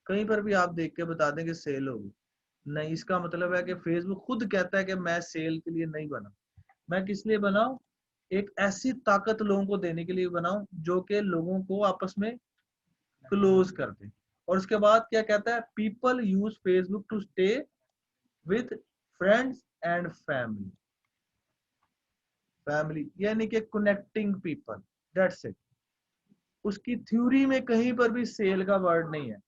कहीं पर भी आप देख के बता दें कि सेल होगी? नहीं। इसका मतलब है कि फेसबुक खुद कहता है कि मैं सेल के लिए नहीं बना, मैं किस लिए बनाऊं? एक ऐसी ताकत लोगों को देने के लिए बनाऊं जो कि लोगों को आपस में क्लोज कर दे। और उसके बाद क्या कहता है? People use Facebook to stay with friends and family. Family यानी कि कनेक्टिंग पीपल, दैट्स इट। उसकी थ्योरी में कहीं पर भी सेल का वर्ड नहीं है।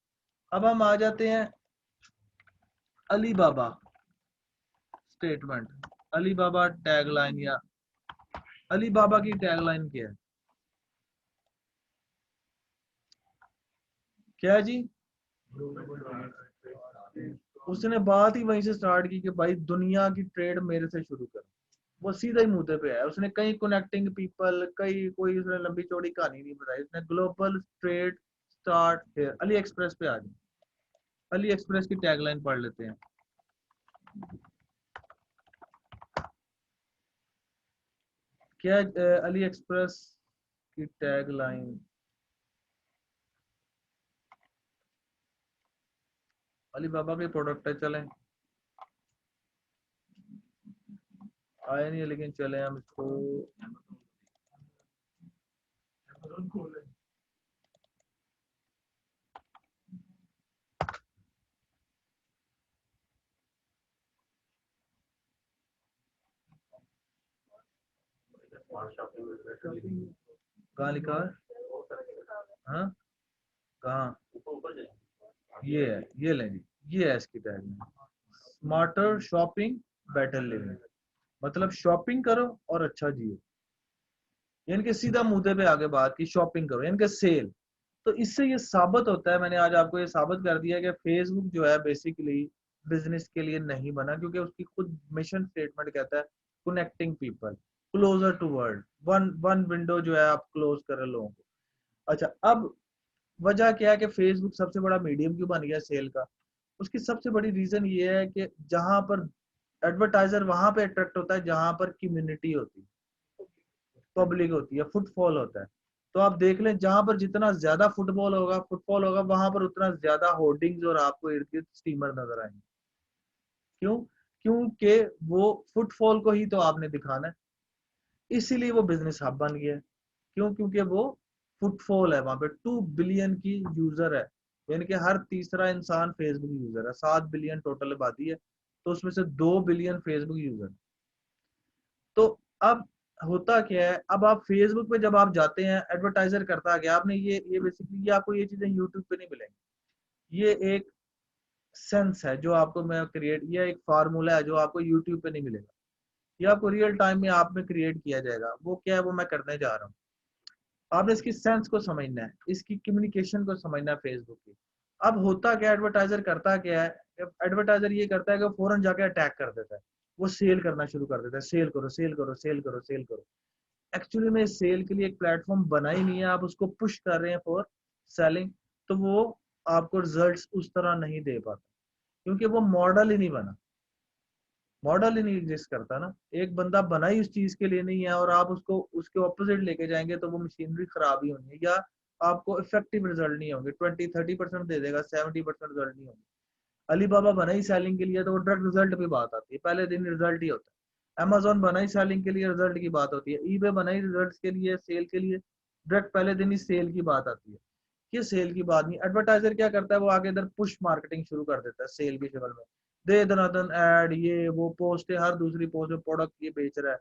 अब हम आ जाते हैं अली बाबा स्टेटमेंट, अली बाबा टैगलाइन, या अली बाबा की टैगलाइन क्या है? क्या है जी? उसने बात ही वहीं से स्टार्ट की कि भाई दुनिया की ट्रेड मेरे से शुरू करो। वो सीधा ही मुंह पे आया, उसने कई कनेक्टिंग पीपल, कई कोई उसने लंबी चौड़ी कहानी नहीं बताई, उसने global trade start here. Ali express पे आ गए, अली एक्सप्रेस की टैगलाइन पढ़ लेते हैं। क्या अली एक्सप्रेस की टैगलाइन? अली बाबा के प्रोडक्ट है, चलें आए नहीं, लेकिन चले हम इसको कहाँ लिखा है? हाँ कहाँ? ये है, ये लें जी, ये है इसकी tagline, smarter shopping better living. मतलब शॉपिंग करो और अच्छा जियो। यानी कि सीधा मुद्दे पे आगे बात की, शॉपिंग करो, यानी कि सेल। तो इससे ये साबित होता है, मैंने आज आपको ये साबित कर दिया कि फेसबुक जो है बेसिकली बिजनेस के लिए नहीं बना, क्योंकि उसकी खुद मिशन स्टेटमेंट कहता है connecting people closer to world, one one window जो है आप क्लोज कर रहे लोगों को। अच्छा, अब वजह क्या है कि फेसबुक सबसे बड़ा मीडियम क्यों बन गया सेल का? उसकी सबसे बड़ी रीजन ये है कि जहां पर एडवर्टाइजर वहां पे अट्रैक्ट होता है जहां पर कम्युनिटी होती है, पब्लिक होती है, फुटफॉल होता है। तो आप देख लें जहां पर जितना ज्यादा फुटफॉल होगा वहां पर उतना ज्यादा होर्डिंग्स और आपको इर्द गिर्द स्टीमर नजर आएंगे। क्यों? क्योंकि वो फुटफॉल को ही तो आपने दिखाना है, इसीलिए वो बिजनेस हब बन गया है। क्यों? क्योंकि वो फुटफॉल है, वहां पे 2 बिलियन की यूजर है, यानी कि हर तीसरा इंसान फेसबुक यूजर है। 7 बिलियन टोटल आबादी है, तो उसमें से 2 बिलियन फेसबुक यूजर। तो अब होता क्या है, अब आप फेसबुक पे जब आप जाते हैं, एडवर्टाइजर करता क्या, आपने ये बेसिकली ये आपको ये चीजें यूट्यूब पे नहीं मिलेंगी। ये एक सेंस है जो आपको मैं क्रिएट, ये एक फार्मूला है जो आपको यूट्यूब पे नहीं मिलेगा। ये आपको रियल टाइम में आप में क्रिएट किया जाएगा। वो क्या है, वो मैं करने जा रहा हूँ। आपने इसकी सेंस को समझना है, इसकी कम्युनिकेशन को समझना है फेसबुक की। अब होता क्या, एडवर्टाइजर करता क्या है, एडवर्टाइजर ये करता है कि फौरन जाके अटैक कर देता है, वो सेल करना शुरू कर देता है, सेल करो सेल करो सेल करो सेल करो। एक्चुअली में सेल के लिए एक प्लेटफॉर्म बना ही नहीं है, आप उसको पुश कर रहे हैं फॉर सेलिंग। तो वो आपको रिजल्ट्स उस तरह नहीं दे पाता, क्योंकि वो मॉडल ही नहीं बना, मॉडल ही नहीं एग्जिस्ट करता ना। एक बंदा बना ही उस चीज के लिए नहीं है और आप उसको उसके ऑपोजिट लेके जाएंगे तो वो मशीनरी खराब ही होनी है, या आपको इफेक्टिव रिजल्ट नहीं होंगे। 20-30% दे देगा, 70% रिजल्ट नहीं होंगे। अलीबाबा बना ही सेलिंग के लिए तो वो डायरेक्ट रिजल्ट पे बात आती है, पहले दिन रिजल्ट ही होता है। अमेजोन बना ही सेलिंग के लिए, रिजल्ट की बात होती है। ईबे बना ही रिजल्ट के लिए, सेल के लिए, डायरेक्ट पहले दिन ही सेल की बात आती है। ये सेल की बात नहीं। एडवर्टाइजर क्या करता है, वो आगे इधर पुश मार्केटिंग शुरू कर देता है सेल की शक्ल में। दे दनादन एड, ये वो पोस्ट है, हर दूसरी पोस्ट में प्रोडक्ट ये बेच रहा है,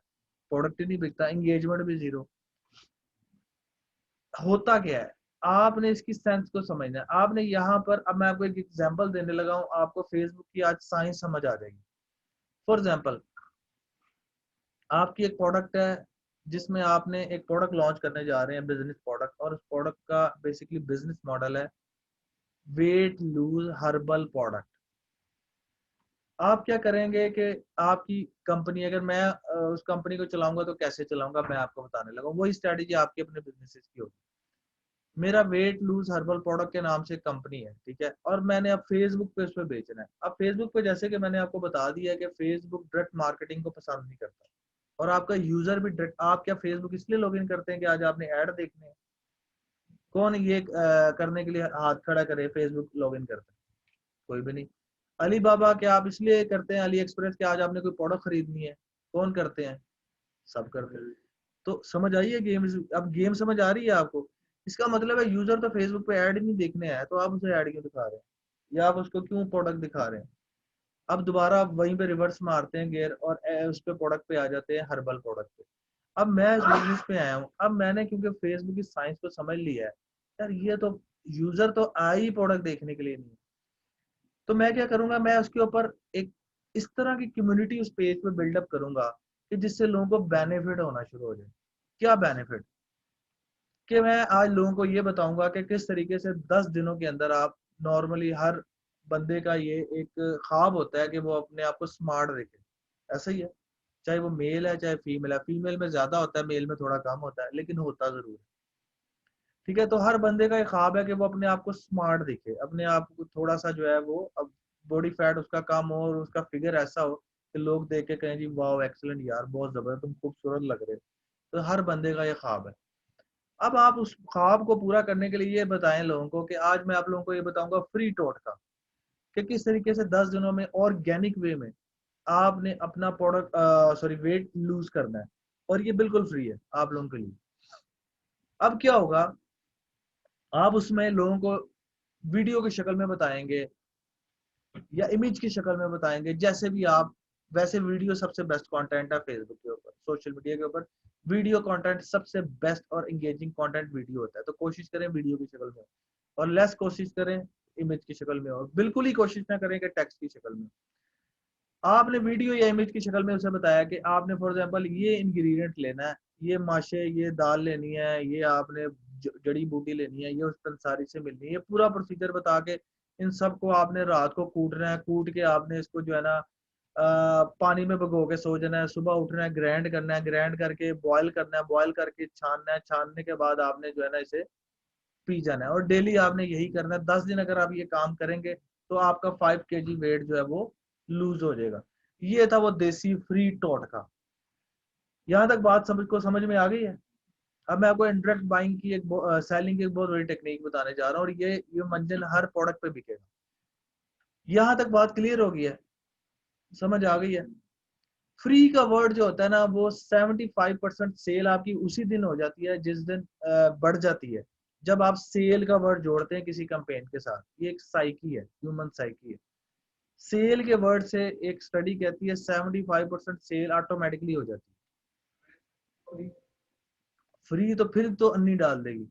प्रोडक्ट ही नहीं बिकता, एंगेजमेंट भी जीरो। होता क्या है, आपने इसकी सेंस को समझना है। आपने यहाँ पर, अब मैं आपको एक एग्जांपल देने लगा हूँ, आपको फेसबुक की आज साइंस समझ आ जाएगी। फॉर एग्जांपल, आपकी एक प्रोडक्ट है जिसमें आपने एक प्रोडक्ट लॉन्च करने जा रहे हैं, बिजनेस प्रोडक्ट, और उस प्रोडक्ट का बेसिकली बिजनेस मॉडल है वेट लूज हर्बल प्रोडक्ट। आप क्या करेंगे कि आपकी कंपनी, अगर मैं उस कंपनी को चलाऊंगा तो कैसे चलाऊंगा, मैं आपको बताने लगा। वही स्ट्रेटेजी आपकी अपने बिजनेस की होगी। मेरा वेट लूज हर्बल प्रोडक्ट के नाम से कंपनी है, ठीक है, और मैंने अब फेसबुक पे उस पर बेचना है। अब फेसबुक पे जैसे कि मैंने आपको बता दिया कि फेसबुक डायरेक्ट मार्केटिंग को पसंद नहीं करता, और आपका यूजर भी डायरेक्ट, आप क्या फेसबुक इसलिए लॉगिन करते हैं कि आज आपने ऐड देखने हैं? कौन ये करने के लिए हाथ खड़ा करे फेसबुक लॉगिन करता है? कोई भी नहीं। अलीबाबा क्या आप इसलिए करते हैं, अली एक्सप्रेस के आज आपने कोई प्रोडक्ट खरीदनी है? कौन करते हैं? सब करते हैं। तो समझ आई है गेम? अब गेम समझ आ रही है आपको? इसका मतलब है यूजर तो फेसबुक पे ऐड नहीं देखने आया, तो आप उसे ऐड क्यों दिखा रहे हैं, या आप उसको क्यों प्रोडक्ट दिखा रहे हैं? अब दोबारा आप वहीं पे रिवर्स मारते हैं गेयर, और उस पे प्रोडक्ट पे आ जाते हैं, हर्बल प्रोडक्ट पे। अब मैं इस बिजनेस पे आया हूँ, अब मैंने क्योंकि फेसबुक की साइंस को समझ लिया है, यार ये तो यूजर तो आया ही प्रोडक्ट देखने के लिए नहीं, तो मैं क्या करूंगा, मैं उसके ऊपर एक इस तरह की कम्युनिटी उस पेज पे बिल्डअप करूंगा कि जिससे लोगों को बेनिफिट होना शुरू हो जाए। क्या बेनिफिट? कि मैं आज लोगों को ये बताऊंगा कि किस तरीके से 10 दिनों के अंदर आप, नॉर्मली हर बंदे का ये एक ख्वाब होता है कि वो अपने आप को स्मार्ट देखे, ऐसा ही है, चाहे वो मेल है चाहे फीमेल है। फीमेल में ज्यादा होता है, मेल में थोड़ा कम होता है, लेकिन होता जरूर है, ठीक है। तो हर बंदे का एक ख्वाब है कि वो अपने आप को स्मार्ट दिखे, अपने आप को थोड़ा सा जो है वो, अब बॉडी फैट उसका कम हो और उसका फिगर ऐसा हो कि लोग देख के कहें जी वाह एक्सलेंट यार, बहुत जबरदस्त, तुम खूबसूरत लग रहे हो। तो हर बंदे का ये ख्वाब है। अब आप उस ख्वाब को पूरा करने के लिए ये बताएं लोगों को कि आज मैं आप लोगों को ये बताऊंगा फ्री टोटका कि किस तरीके से 10 दिनों में ऑर्गेनिक वे में आपने अपना प्रोडक्ट सॉरी वेट लूज करना है, और ये बिल्कुल फ्री है आप लोगों के लिए। अब क्या होगा, आप उसमें लोगों को वीडियो की शक्ल में बताएंगे या इमेज की शक्ल में बताएंगे, जैसे भी आप, वैसे वीडियो सबसे बेस्ट कंटेंट है फेसबुक के ऊपर, सोशल मीडिया के ऊपर वीडियो कंटेंट सबसे बेस्ट और एंगेजिंग कंटेंट वीडियो होता है। तो कोशिश करें वीडियो की शक्ल में, और लेस कोशिश करें इमेज की शक्ल में, और बिल्कुल ही कोशिश ना करें कि टेक्स्ट की शक्ल में। आपने वीडियो या इमेज की शक्ल में उसे बताया कि आपने फॉर एग्जांपल ये इंग्रेडिएंट लेना है, ये माशे, ये दाल लेनी है, ये आपने जड़ी बूटी लेनी है, ये उस पंसारी से मिलनी है, ये पूरा प्रोसीजर बता के इन सबको आपने रात को कूटना है, कूट के आपने इसको जो है ना पानी में भिगो के सो जाना है, सुबह उठना है, ग्राइंड करना है, ग्राइंड करके बॉयल करना है, बॉयल करके छानना है, छानने के बाद आपने जो है ना इसे पी जाना है। और डेली आपने यही करना है। 10 दिन अगर आप ये काम करेंगे तो आपका 5 kg वेट जो है वो लूज हो जाएगा। ये था वो देसी फ्री टोटका। यहाँ तक बात समझ में आ गई है। अब मैं आपको इंडायरेक्ट बाइंग की एक सेलिंग की एक बहुत बड़ी टेक्निक बताने जा रहा हूँ, और ये मंजन हर प्रोडक्ट पे बिकेगा। यहाँ तक बात क्लियर हो गई है, समझ आ गई है। फ्री का वर्ड जो होता है ना, वो 75% सेल आपकी उसी दिन हो जाती है जिस दिन बढ़ जाती है, जब आप सेल का वर्ड जोड़ते हैं किसी कैंपेन के साथ। ये एक साइकी है, ह्यूमन साइकी है। सेल के वर्ड से एक स्टडी कहती है 75% सेल ऑटोमेटिकली हो जाती है। फ्री तो फिर तो अन्नी डाल देगी।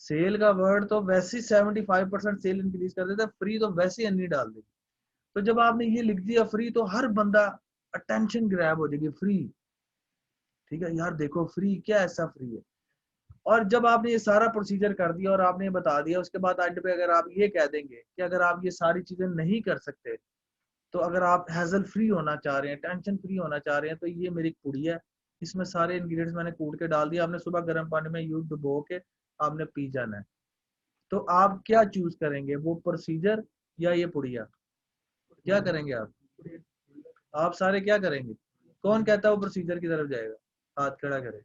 सेल का वर्ड तो वैसे ही 75% सेल इंक्रीज कर देता है, फ्री तो वैसे ही अन्नी डाल देगी। तो जब आपने ये लिख दिया फ्री, तो हर बंदा अटेंशन ग्रैब हो जाएगी, फ्री, ठीक है यार देखो फ्री, क्या ऐसा फ्री है। और जब आपने ये सारा प्रोसीजर कर दिया और आपने ये बता दिया, उसके बाद एंड पे अगर आप ये कह देंगे कि अगर आप ये सारी चीजें नहीं कर सकते, तो अगर आप हैजल फ्री होना चाह रहे हैं, टेंशन फ्री होना चाह रहे हैं, तो ये मेरी पुड़ी है, इसमें सारे इंग्रेडिएंट्स मैंने कूट के डाल दिया, आपने सुबह गर्म पानी में यूं डुबो के आपने पी जाना है। तो आप क्या चूज करेंगे, वो प्रोसीजर या ये पुड़िया? क्या करेंगे आप सारे क्या करेंगे? कौन कहता है वो प्रोसीजर की तरफ जाएगा? हाथ खड़ा करे।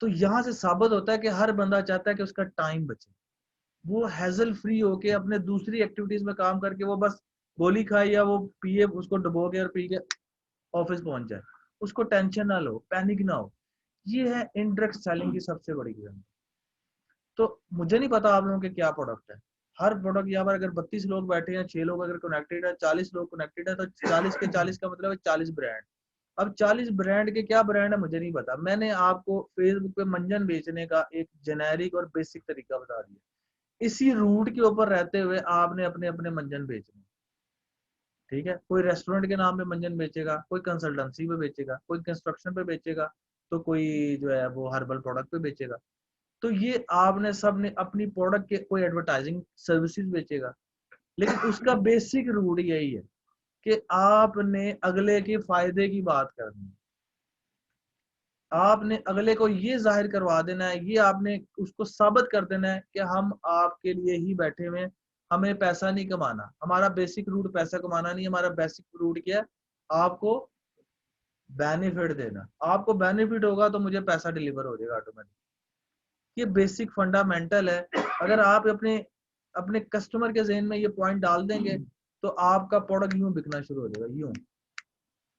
तो यहां से साबित होता है कि हर बंदा चाहता है कि उसका टाइम बचे, वो हैजल फ्री होके अपने दूसरी एक्टिविटीज में काम करके वो बस गोली खाए या वो पिए, उसको डुबो के और पी के ऑफिस पहुंच जाए, उसको टेंशन ना लो, पैनिक ना हो। ये है इनडायरेक्ट सेलिंग की सबसे बड़ी गिरफ्त। तो मुझे नहीं पता आप लोगों के क्या प्रोडक्ट है। हर प्रोडक्ट यहाँ पर अगर 32 लोग बैठे हैं, 6 लोग अगर कनेक्टेड है, 40 लोग कनेक्टेड है, तो 40 के 40 का मतलब है 40 ब्रांड। अब 40 ब्रांड के क्या ब्रांड है मुझे नहीं पता। मैंने आपको फेसबुक पे मंजन बेचने का एक जेनेरिक और बेसिक तरीका बता दिया। इसी रूट के ऊपर रहते हुए आपने अपने अपने मंजन बेचने, ठीक है। कोई रेस्टोरेंट के नाम पे मंजन बेचेगा, कोई कंसल्टेंसी पे बेचेगा, कोई कंस्ट्रक्शन पे बेचेगा, तो कोई जो है वो हर्बल प्रोडक्ट पे बेचेगा। तो ये आपने सब ने अपनी प्रोडक्ट के, कोई एडवर्टाइजिंग सर्विसेज बेचेगा, लेकिन उसका बेसिक रूट यही है कि आपने अगले के फायदे की बात करनी है। आपने अगले को ये जाहिर करवा देना है, ये आपने उसको साबित कर देना है कि हम आपके लिए ही बैठे हुए हैं, हमें पैसा नहीं कमाना, हमारा बेसिक रूट पैसा कमाना नहीं, हमारा बेसिक रूट क्या है, आपको बेनिफिट देना। आपको बेनिफिट होगा तो मुझे पैसा डिलीवर हो जाएगा ऑटोमेटिक। ये बेसिक फंडामेंटल है। अगर आप अपने अपने कस्टमर के जहन में ये पॉइंट डाल देंगे, तो आपका प्रोडक्ट यूं बिकना शुरू हो जाएगा, यूं।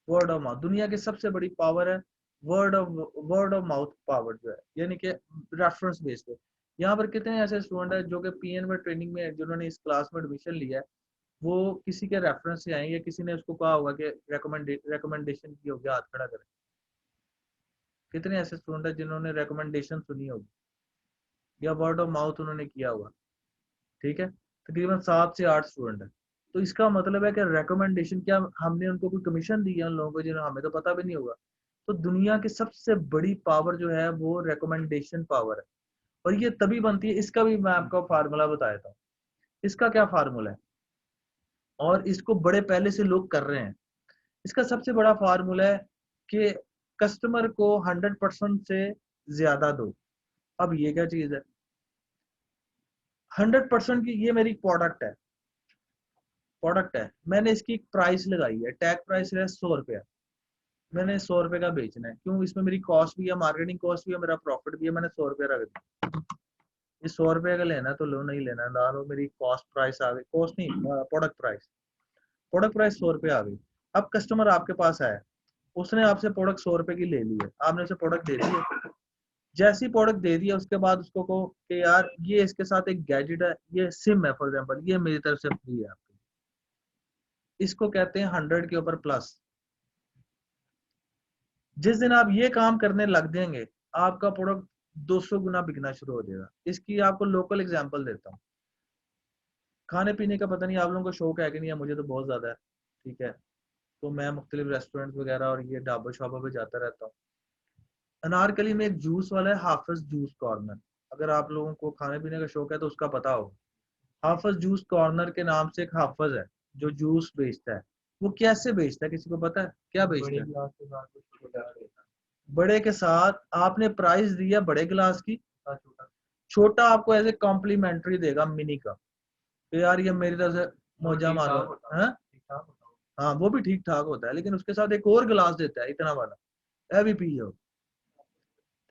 वर्ड ऑफ माउथ दुनिया की सबसे बड़ी पावर है, वर्ड ऑफ माउथ पावर जो है, यानी कि रेफरेंस बेस्ड है। यहाँ पर कितने ऐसे स्टूडेंट है जो कि पीएन में ट्रेनिंग में, जिन्होंने इस क्लास में एडमिशन लिया है, वो किसी के रेफरेंस से आए, या किसी ने उसको कहा होगा कि रिकमेंडेशन की होगी, हाथ खड़ा करें। कितने ऐसे स्टूडेंट है जिन्होंने रिकमेंडेशन सुनी होगी या वर्ड ऑफ माउथ उन्होंने किया होगा, ठीक है। तकरीबन 7 से 8 स्टूडेंट है। तो इसका मतलब है कि रिकमेंडेशन, क्या हमने उनको कोई कमीशन दी है उन लोगों को, जिन्हें हमें तो पता भी नहीं होगा। तो दुनिया की सबसे बड़ी पावर जो है वो रिकमेंडेशन पावर है, और ये तभी बनती है। इसका भी मैं आपको फार्मूला बताया था। इसका क्या फार्मूला है, और इसको बड़े पहले से लोग कर रहे हैं। इसका सबसे बड़ा फार्मूला है कि कस्टमर को 100% से ज्यादा दो। अब ये क्या चीज है? 100% की, ये मेरी प्रोडक्ट है, मैंने इसकी प्राइस लगाई है, टैग प्राइस है 100 रुपया, मैंने 100 रुपए का बेचना है। क्यों? इसमें मेरी कॉस्ट भी है, मार्केटिंग कॉस्ट भी है, मेरा प्रॉफिट भी है, मैंने 100 रुपया रख दिया। ये 100 रुपये का लेना है तो लो, नहीं लेना है ना लो। मेरी कॉस्ट प्राइस आ गई, कॉस्ट नहीं, प्रोडक्ट प्राइस 100 रुपये आ गई। अब कस्टमर आपके पास आया, उसने आपसे प्रोडक्ट 100 रुपए की ले ली है, आपने उसे प्रोडक्ट दे दी। जैसी प्रोडक्ट दे दिया, उसके बाद उसको कहो कि यार ये इसके साथ एक गैजेट है, ये सिम है फॉर एग्जांपल, ये मेरी तरफ से फ्री है आपके। इसको कहते हैं 100 के ऊपर प्लस। जिस दिन आप ये काम करने लग देंगे, आपका प्रोडक्ट 200 गुना बिकना शुरू हो जाएगा। इसकी आपको लोकल एग्जांपल देता हूँ। खाने पीने का पता नहीं आप लोगों को शौक है कि नहीं है, मुझे तो बहुत ज़्यादा है। ठीक है, तो मैं मुख्तलिफ रेस्टोरेंट वगैरह और ये ढाबा शाबा पे जाता रहता हूँ। अनारकली में एक जूस वाला है, हाफिज जूस कॉर्नर। अगर आप लोगों को खाने पीने का शौक है तो उसका पता हो। हाफिज जूस कॉर्नर के नाम से एक हाफिज है जो जूस बेचता है। वो कैसे बेचता है, किसी को पता है क्या बेचता है? बड़े के साथ आपने प्राइस दिया बड़े गिलास की, छोटा आपको ऐसे कॉम्प्लीमेंट्री देगा मिनी का। तो यार ये मेरी तरफ से मौजा मारो है। हाँ वो भी ठीक ठाक होता है, लेकिन उसके साथ एक और गिलास देता है इतना वाला, भी पियो।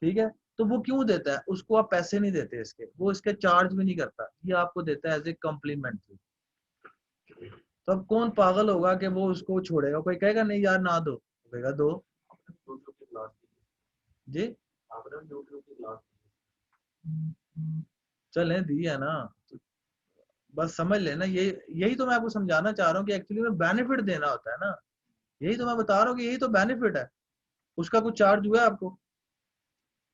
ठीक है, तो वो क्यों देता है? उसको आप पैसे नहीं देते इसके, वो इसके चार्ज भी नहीं करता, ये आपको देता है एज ए कॉम्प्लीमेंट्री। तो अब कौन पागल होगा कि वो उसको छोड़ेगा? कोई कहेगा नहीं यार ना दो, कहेगा दो जी। चले दी है ना, तो बस समझ लेना। ये यही तो मैं आपको समझाना चाह रहा हूँ कि एक्चुअली में बेनिफिट देना होता है ना। यही तो मैं बता रहा हूँ कि यही तो बेनिफिट है। उसका कुछ चार्ज हुआ है आपको?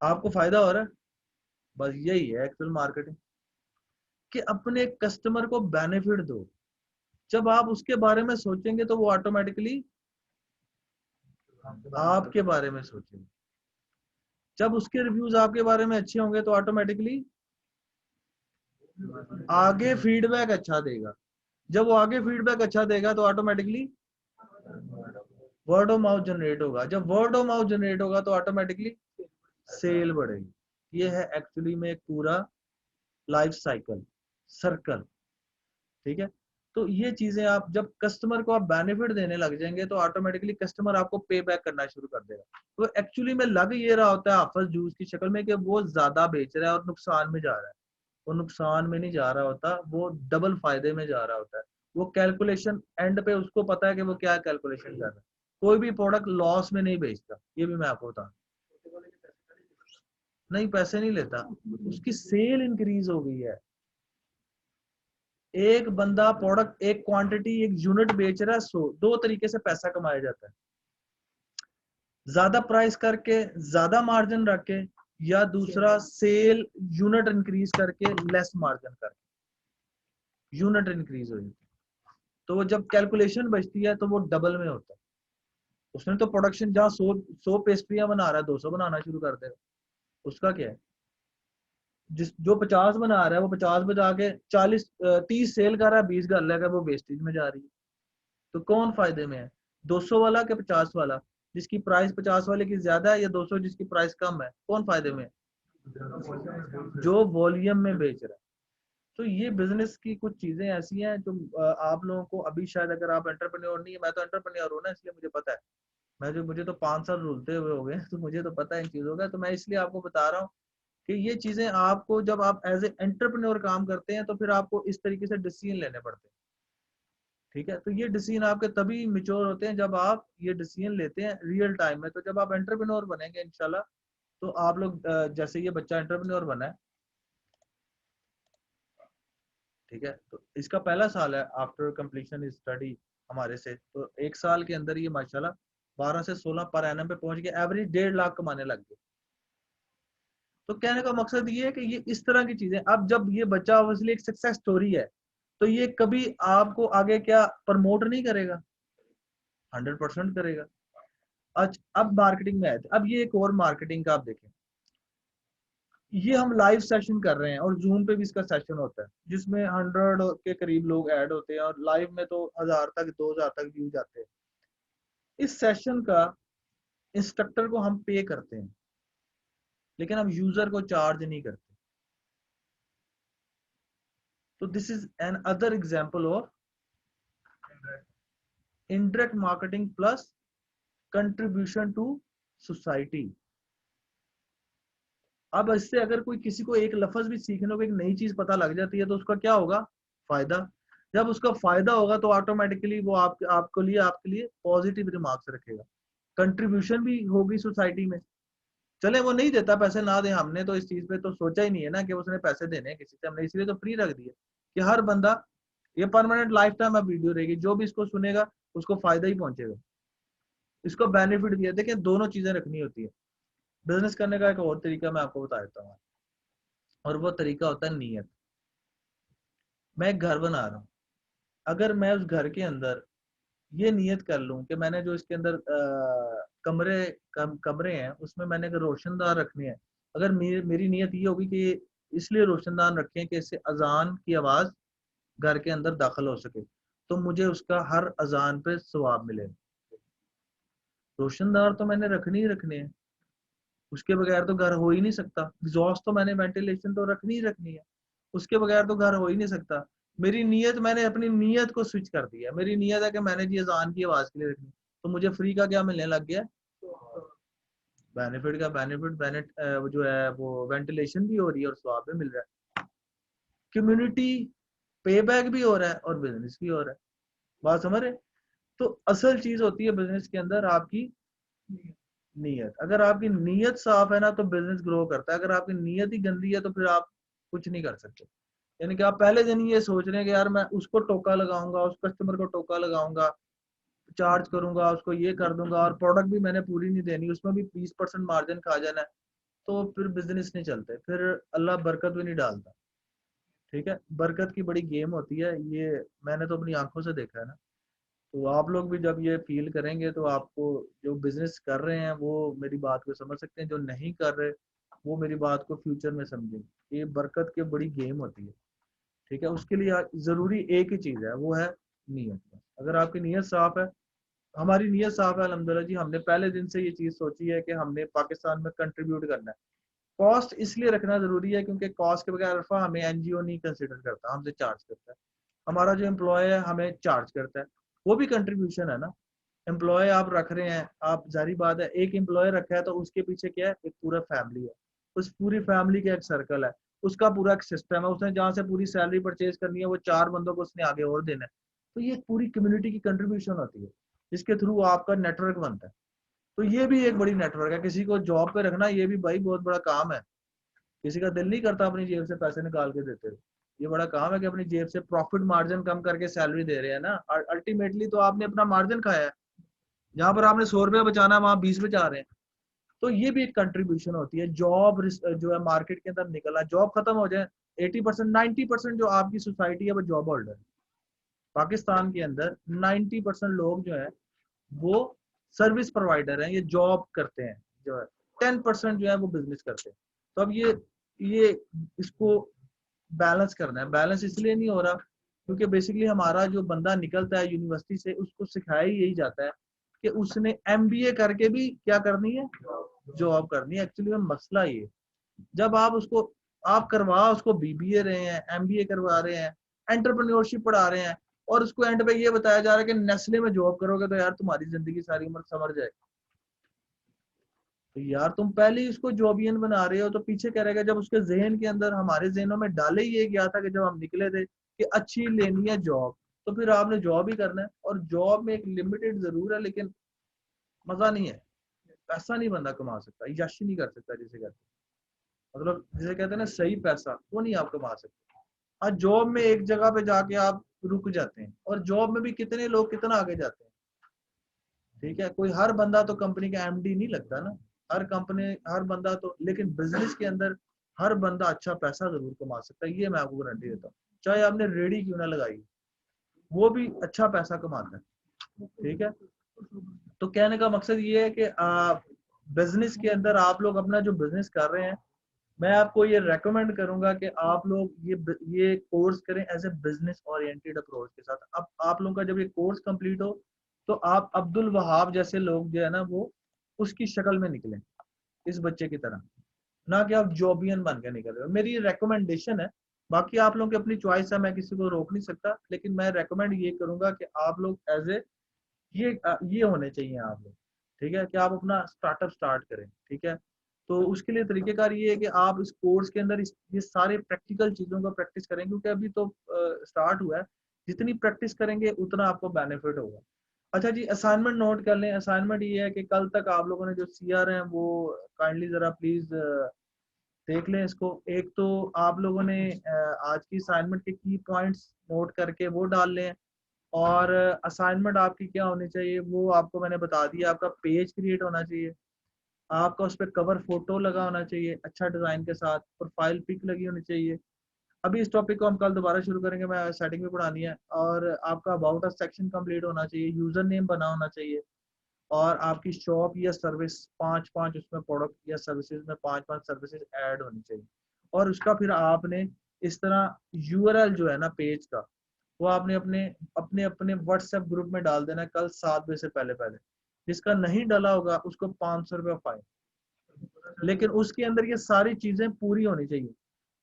आपको फायदा हो रहा है। बस यही है एक्चुअल मार्केटिंग, कि अपने कस्टमर को बेनिफिट दो। जब आप उसके बारे में सोचेंगे तो वो ऑटोमेटिकली आपके बारे में सोचेंगे। जब उसके रिव्यूज आपके बारे में अच्छे होंगे तो ऑटोमेटिकली आगे फीडबैक अच्छा देगा। जब वो आगे फीडबैक अच्छा देगा तो automatically word of mouth generate होगा। जब वर्ड ऑफ माउथ जनरेट होगा तो ऑटोमेटिकली सेल बढ़ेगी। ये है एक्चुअली में एक पूरा लाइफ साइकिल सर्कल। ठीक है, तो ये चीजें आप जब कस्टमर को आप बेनिफिट देने लग जाएंगे तो ऑटोमेटिकली कस्टमर आपको पे बैक करना शुरू कर देगा। तो एक्चुअली में लग ये रहा होता है हाफिज जूस की शक्ल में कि वो ज्यादा बेच रहा है और नुकसान में जा रहा है। वो नुकसान में नहीं जा रहा होता, वो डबल फायदे में जा रहा होता है। वो कैलकुलेशन एंड पे उसको पता है कि वो क्या कैलकुलेशन कर रहा है। कोई भी प्रोडक्ट लॉस में नहीं बेचता, ये भी मैं आपको बता। नहीं पैसे नहीं लेता, उसकी सेल इंक्रीज हो गई है। एक बंदा प्रोडक्ट एक क्वांटिटी एक यूनिट बेच रहा है, 100 दो तरीके से पैसा कमाया जाता है। ज्यादा प्राइस करके, ज्यादा मार्जिन रख के, या दूसरा सेल यूनिट इंक्रीज करके लेस मार्जिन करके यूनिट इंक्रीज हो जाती है। तो वो जब कैलकुलेशन बचती है तो वो डबल में होता है। उसने तो प्रोडक्शन जहाँ 100 पेस्ट्रियां बना रहा है 200 बनाना शुरू कर देगा। उसका क्या है? जिस जो 50 बना रहा है वो 50 बजा के 30 सेल कर रहा है, 20 कर लेगा, वो वेस्टेज में जा रही है। तो कौन फायदे में है? 200 वाला के 50 वाला? जिसकी प्राइस 50 वाले की ज्यादा है या 200 जिसकी प्राइस कम है? कौन फायदे में है? जो वॉल्यूम में बेच रहा है। तो ये बिजनेस की कुछ चीजें ऐसी हैं जो आप लोगों को अभी शायद, अगर आप एंटरप्रेन्योर नहीं है, मैं तो एंटरप्रेन्योर हूँ ना, इसलिए मुझे पता है। मुझे तो 5 साल रुलते हुए हो गए तो मुझे तो पता है इन चीजों का। तो मैं इसलिए आपको बता रहा हूँ कि ये चीजें आपको, जब आप एज ए एंटरप्रेन्योर काम करते हैं तो फिर आपको इस तरीके से डिसीजन लेने पड़ते हैं। ठीक है, तो ये डिसीजन आपके तभी मिच्योर होते हैं जब आप ये डिसीजन लेते हैं रियल टाइम में। तो जब आप एंटरप्रेन्योर बनेंगे इंशाल्लाह, तो आप लोग जैसे ये बच्चा एंटरप्रेन्योर बना है, ठीक है, तो इसका पहला साल है आफ्टर कंप्लीशन इज स्टडी हमारे से। तो 1 साल के अंदर ये माशाल्लाह 12 से 16 पर एनम पे पहुंच के एवरेज 1.5 लाख कमाने लग गए। तो कहने का मकसद ये है कि ये इस तरह की चीजें, अब जब ये बच्चा ऑब्वियसली एक सक्सेस स्टोरी है तो ये कभी आपको आगे क्या प्रमोट नहीं करेगा? 100% करेगा। अच्छा, अब मार्केटिंग में आए थे। अब ये एक और मार्केटिंग का आप देखें, ये हम लाइव सेशन कर रहे हैं और जूम पे भी इसका सेशन होता है जिसमें 100 के करीब लोग ऐड होते हैं और लाइव में तो 1000 तक 2000 तक व्यूज आते हैं। इस सेशन का इंस्ट्रक्टर को हम पे करते हैं, लेकिन हम यूजर को चार्ज नहीं करते। तो this is another example of indirect marketing plus contribution to society. अब इससे अगर कोई किसी को एक लफ्ज भी सीखने को, एक नई चीज पता लग जाती है तो उसका क्या होगा? फायदा। जब उसका फायदा होगा तो ऑटोमेटिकली वो आपके लिए पॉजिटिव रिमार्क्स रखेगा। कंट्रीब्यूशन भी होगी सोसाइटी में। चले वो नहीं देता पैसे, ना दे, हमने तो इस चीज पे तो सोचा ही नहीं है ना कि उसने पैसे देने हैं किसी से। हमने इसलिए तो फ्री रख दिया कि हर बंदा, ये परमानेंट लाइफ टाइम अब वीडियो रहेगी, जो भी इसको सुनेगा उसको फायदा ही पहुंचेगा, इसको बेनिफिट भी है। देखिए दोनों चीजें रखनी होती है। बिजनेस करने का एक और तरीका मैं आपको बता देता हूँ, और वो तरीका होता है नीयत। मैं एक घर बना रहा हूँ, अगर मैं उस घर के अंदर ये नियत कर लूं कि मैंने जो इसके अंदर कमरे हैं उसमें मैंने अगर रोशनदान रखने हैं, अगर मेरी नियत ये होगी कि इसलिए रोशनदान रखें कि इससे अजान की आवाज घर के अंदर दाखिल हो सके, तो मुझे उसका हर अजान पे सवाब मिले। रोशनदार तो मैंने रखने ही रखने हैं, उसके बगैर तो घर हो ही नहीं सकता। एग्जॉस्ट तो मैंने वेंटिलेशन तो रखनी ही रखनी है, उसके बगैर तो घर हो ही नहीं सकता। मेरी नीयत, मैंने अपनी नीयत को स्विच कर दिया। मेरी नीयत है कि मैंने जी अजान की आवाज के लिए रखनी, तो मुझे फ्री का क्या मिलने लग गया, बेनिफिट का बेनिफिट वो जो है वो वेंटिलेशन भी हो रही है और स्वाब भी मिल रहा है, कम्युनिटी पे बैक भी हो रहा है और बिजनेस भी हो रहा है। बात समझ रहे? तो असल चीज होती है बिजनेस के अंदर आपकी नीयत। अगर आपकी नीयत साफ है ना तो बिजनेस ग्रो करता है। अगर आपकी नीयत ही गंदी है तो फिर आप कुछ नहीं कर सकते। यानी कि आप पहले दिन ये सोच रहे हैं कि यार मैं उसको टोका लगाऊंगा, उस कस्टमर को टोका लगाऊंगा, चार्ज करूंगा, उसको ये कर दूंगा, और प्रोडक्ट भी मैंने पूरी नहीं देनी, उसमें भी 20% मार्जिन खा जाना है, तो फिर बिजनेस नहीं चलते, फिर अल्लाह बरकत भी नहीं डालता। ठीक है, बरकत की बड़ी गेम होती है, ये मैंने तो अपनी आंखों से देखा है ना। तो आप लोग भी जब ये फील करेंगे तो आपको, जो बिजनेस कर रहे हैं वो मेरी बात को समझ सकते हैं, जो नहीं कर रहे वो मेरी बात को फ्यूचर में समझेंगे। ये बरकत की बड़ी गेम होती है। ठीक है, उसके लिए जरूरी एक ही चीज है, वो है नीयत। अगर आपकी नीयत साफ है, हमारी नीयत साफ है अल्हम्दुलिल्लाह जी, हमने पहले दिन से ये चीज सोची है कि हमने पाकिस्तान में कंट्रीब्यूट करना है। कॉस्ट इसलिए रखना जरूरी है क्योंकि कॉस्ट के बगैर अल्फा हमें एनजीओ नहीं कंसिडर करता, हमसे चार्ज करता है। हमारा जो एम्प्लॉय है हमें चार्ज करता है, वो भी कंट्रीब्यूशन है ना। एम्प्लॉय आप रख रहे हैं, आप जारी बात है एक एम्प्लॉय रखा है तो उसके पीछे क्या है, एक पूरा फैमिली है, उस पूरी फैमिली का एक सर्कल है, उसका पूरा एक सिस्टम है, उसने जहाँ से पूरी सैलरी परचेज करनी है वो 4 बंदों को उसने आगे और देना है। तो ये पूरी कम्युनिटी की कंट्रीब्यूशन होती है, जिसके थ्रू आपका नेटवर्क बनता है। तो ये भी एक बड़ी नेटवर्क है। किसी को जॉब पे रखना ये भी भाई बहुत बड़ा काम है। किसी का दिल नहीं करता अपनी जेब से पैसे निकाल के देते, ये बड़ा काम है कि अपनी जेब से प्रॉफिट मार्जिन कम करके सैलरी दे रहे हैं ना। अल्टीमेटली तो आपने अपना मार्जिन खाया है, जहां पर आपने 100 रुपया बचाना है वहां 20 बचा रहे हैं। तो ये भी एक कंट्रीब्यूशन होती है। जॉब जो है मार्केट के अंदर निकला, जॉब खत्म हो जाए, 80% 90% जो आपकी सोसाइटी है वो जॉब होल्डर है। पाकिस्तान के अंदर 90% लोग जो है वो सर्विस प्रोवाइडर हैं, ये जॉब करते हैं जो है, 10% जो है वो बिजनेस करते हैं। तो अब ये इसको बैलेंस करना है। बैलेंस इसलिए नहीं हो रहा क्योंकि बेसिकली हमारा जो बंदा निकलता है यूनिवर्सिटी से, उसको सिखाया ही यही जाता है कि उसने एमबीए करके भी क्या करनी है, जॉब करनी है। एक्चुअली में मसला ये, जब आप उसको, आप करवा उसको बीबीए रहे हैं, एमबीए करवा रहे हैं, एंटरप्रेन्योरशिप पढ़ा रहे हैं, और उसको एंड पे ये बताया जा रहा है कि नेस्ले में जॉब करोगे तो यार तुम्हारी जिंदगी सारी उम्र समझ जाएगी। तो यार तुम पहले ही उसको जॉबियन बना रहे हो, तो पीछे क्या रहेगा। जब उसके जहन के अंदर, हमारे जहनों में डाले ही ये गया था कि जब हम निकले थे कि अच्छी लेनी है जॉब, तो फिर आपने जॉब ही करना है। और जॉब में एक लिमिटेड जरूर है, लेकिन मजा नहीं है। पैसा नहीं बंदा कमा सकता, यश नहीं कर सकता, जिसे कहते हैं, मतलब जिसे कहते हैं ना सही पैसा, वो नहीं आप कमा सकते। आज जॉब में एक जगह पे जाके आप रुक जाते हैं, और जॉब में भी कितने लोग कितना आगे जाते हैं। ठीक है, कोई हर बंदा तो कंपनी का एमडी नहीं लगता ना, हर कंपनी, हर बंदा तो, लेकिन बिजनेस के अंदर हर बंदा अच्छा पैसा जरूर कमा सकता है, ये मैं आपको गारंटी देता हूँ। चाहे आपने रेडी क्यों ना लगाई, वो भी अच्छा पैसा कमाता है। ठीक है, तो कहने का मकसद ये है कि बिजनेस के अंदर आप लोग अपना जो बिजनेस कर रहे हैं, मैं आपको ये रेकमेंड करूंगा कि आप लोग ये कोर्स करें as a business oriented approach के साथ। अब आप लोगों का जब ये कोर्स कंप्लीट हो तो आप अब्दुल वहाब जैसे लोग जो है ना वो उसकी शक्ल में निकलें, इस बच्चे की तरह, ना कि आप जॉबियन बन के निकल रहे हो। मेरी रिकमेंडेशन है, बाकी आप लोगों की अपनी चॉइस है, मैं किसी को रोक नहीं सकता, लेकिन मैं रेकमेंड ये करूंगा कि आप लोग एज ए ये होने चाहिए आप लोग। ठीक है, कि आप अपना स्टार्टअप स्टार्ट करें। ठीक है, तो उसके लिए तरीकेकार ये है कि आप इस कोर्स के अंदर ये सारे प्रैक्टिकल चीजों का प्रैक्टिस करें, क्योंकि अभी तो स्टार्ट हुआ है। जितनी प्रैक्टिस करेंगे उतना आपको बेनिफिट होगा। अच्छा जी, असाइनमेंट नोट कर लें। असाइनमेंट ये है कि कल तक आप लोगों ने जो सीआर हैं वो काइंडली जरा प्लीज देख लें इसको। एक तो आप लोगों ने आज की असाइनमेंट के की पॉइंट्स नोट करके वो डाल लें, और असाइनमेंट आपकी क्या होनी चाहिए वो आपको मैंने बता दिया। आपका पेज क्रिएट होना चाहिए, आपका उस पर कवर फोटो लगा होना चाहिए अच्छा डिजाइन के साथ, प्रोफाइल पिक लगी होनी चाहिए, अभी इस टॉपिक को हम कल दोबारा शुरू करेंगे, मैं सेटिंग भी पढ़ानी है। और आपका अबाउट अस सेक्शन कंप्लीट होना चाहिए, यूजर नेम बना होना चाहिए, और आपकी शॉप या सर्विस 5-5 उसमें प्रोडक्ट या सर्विसेज में 5-5 सर्विसेज ऐड होनी चाहिए। और उसका फिर आपने इस तरह यूआरएल जो है ना पेज का, वो आपने अपने अपने अपने व्हाट्सएप ग्रुप में डाल देना है कल 7 बजे से पहले पहले। जिसका नहीं डाला होगा उसको 500 रुपया फाइन। लेकिन उसके अंदर ये सारी चीजें पूरी होनी चाहिए।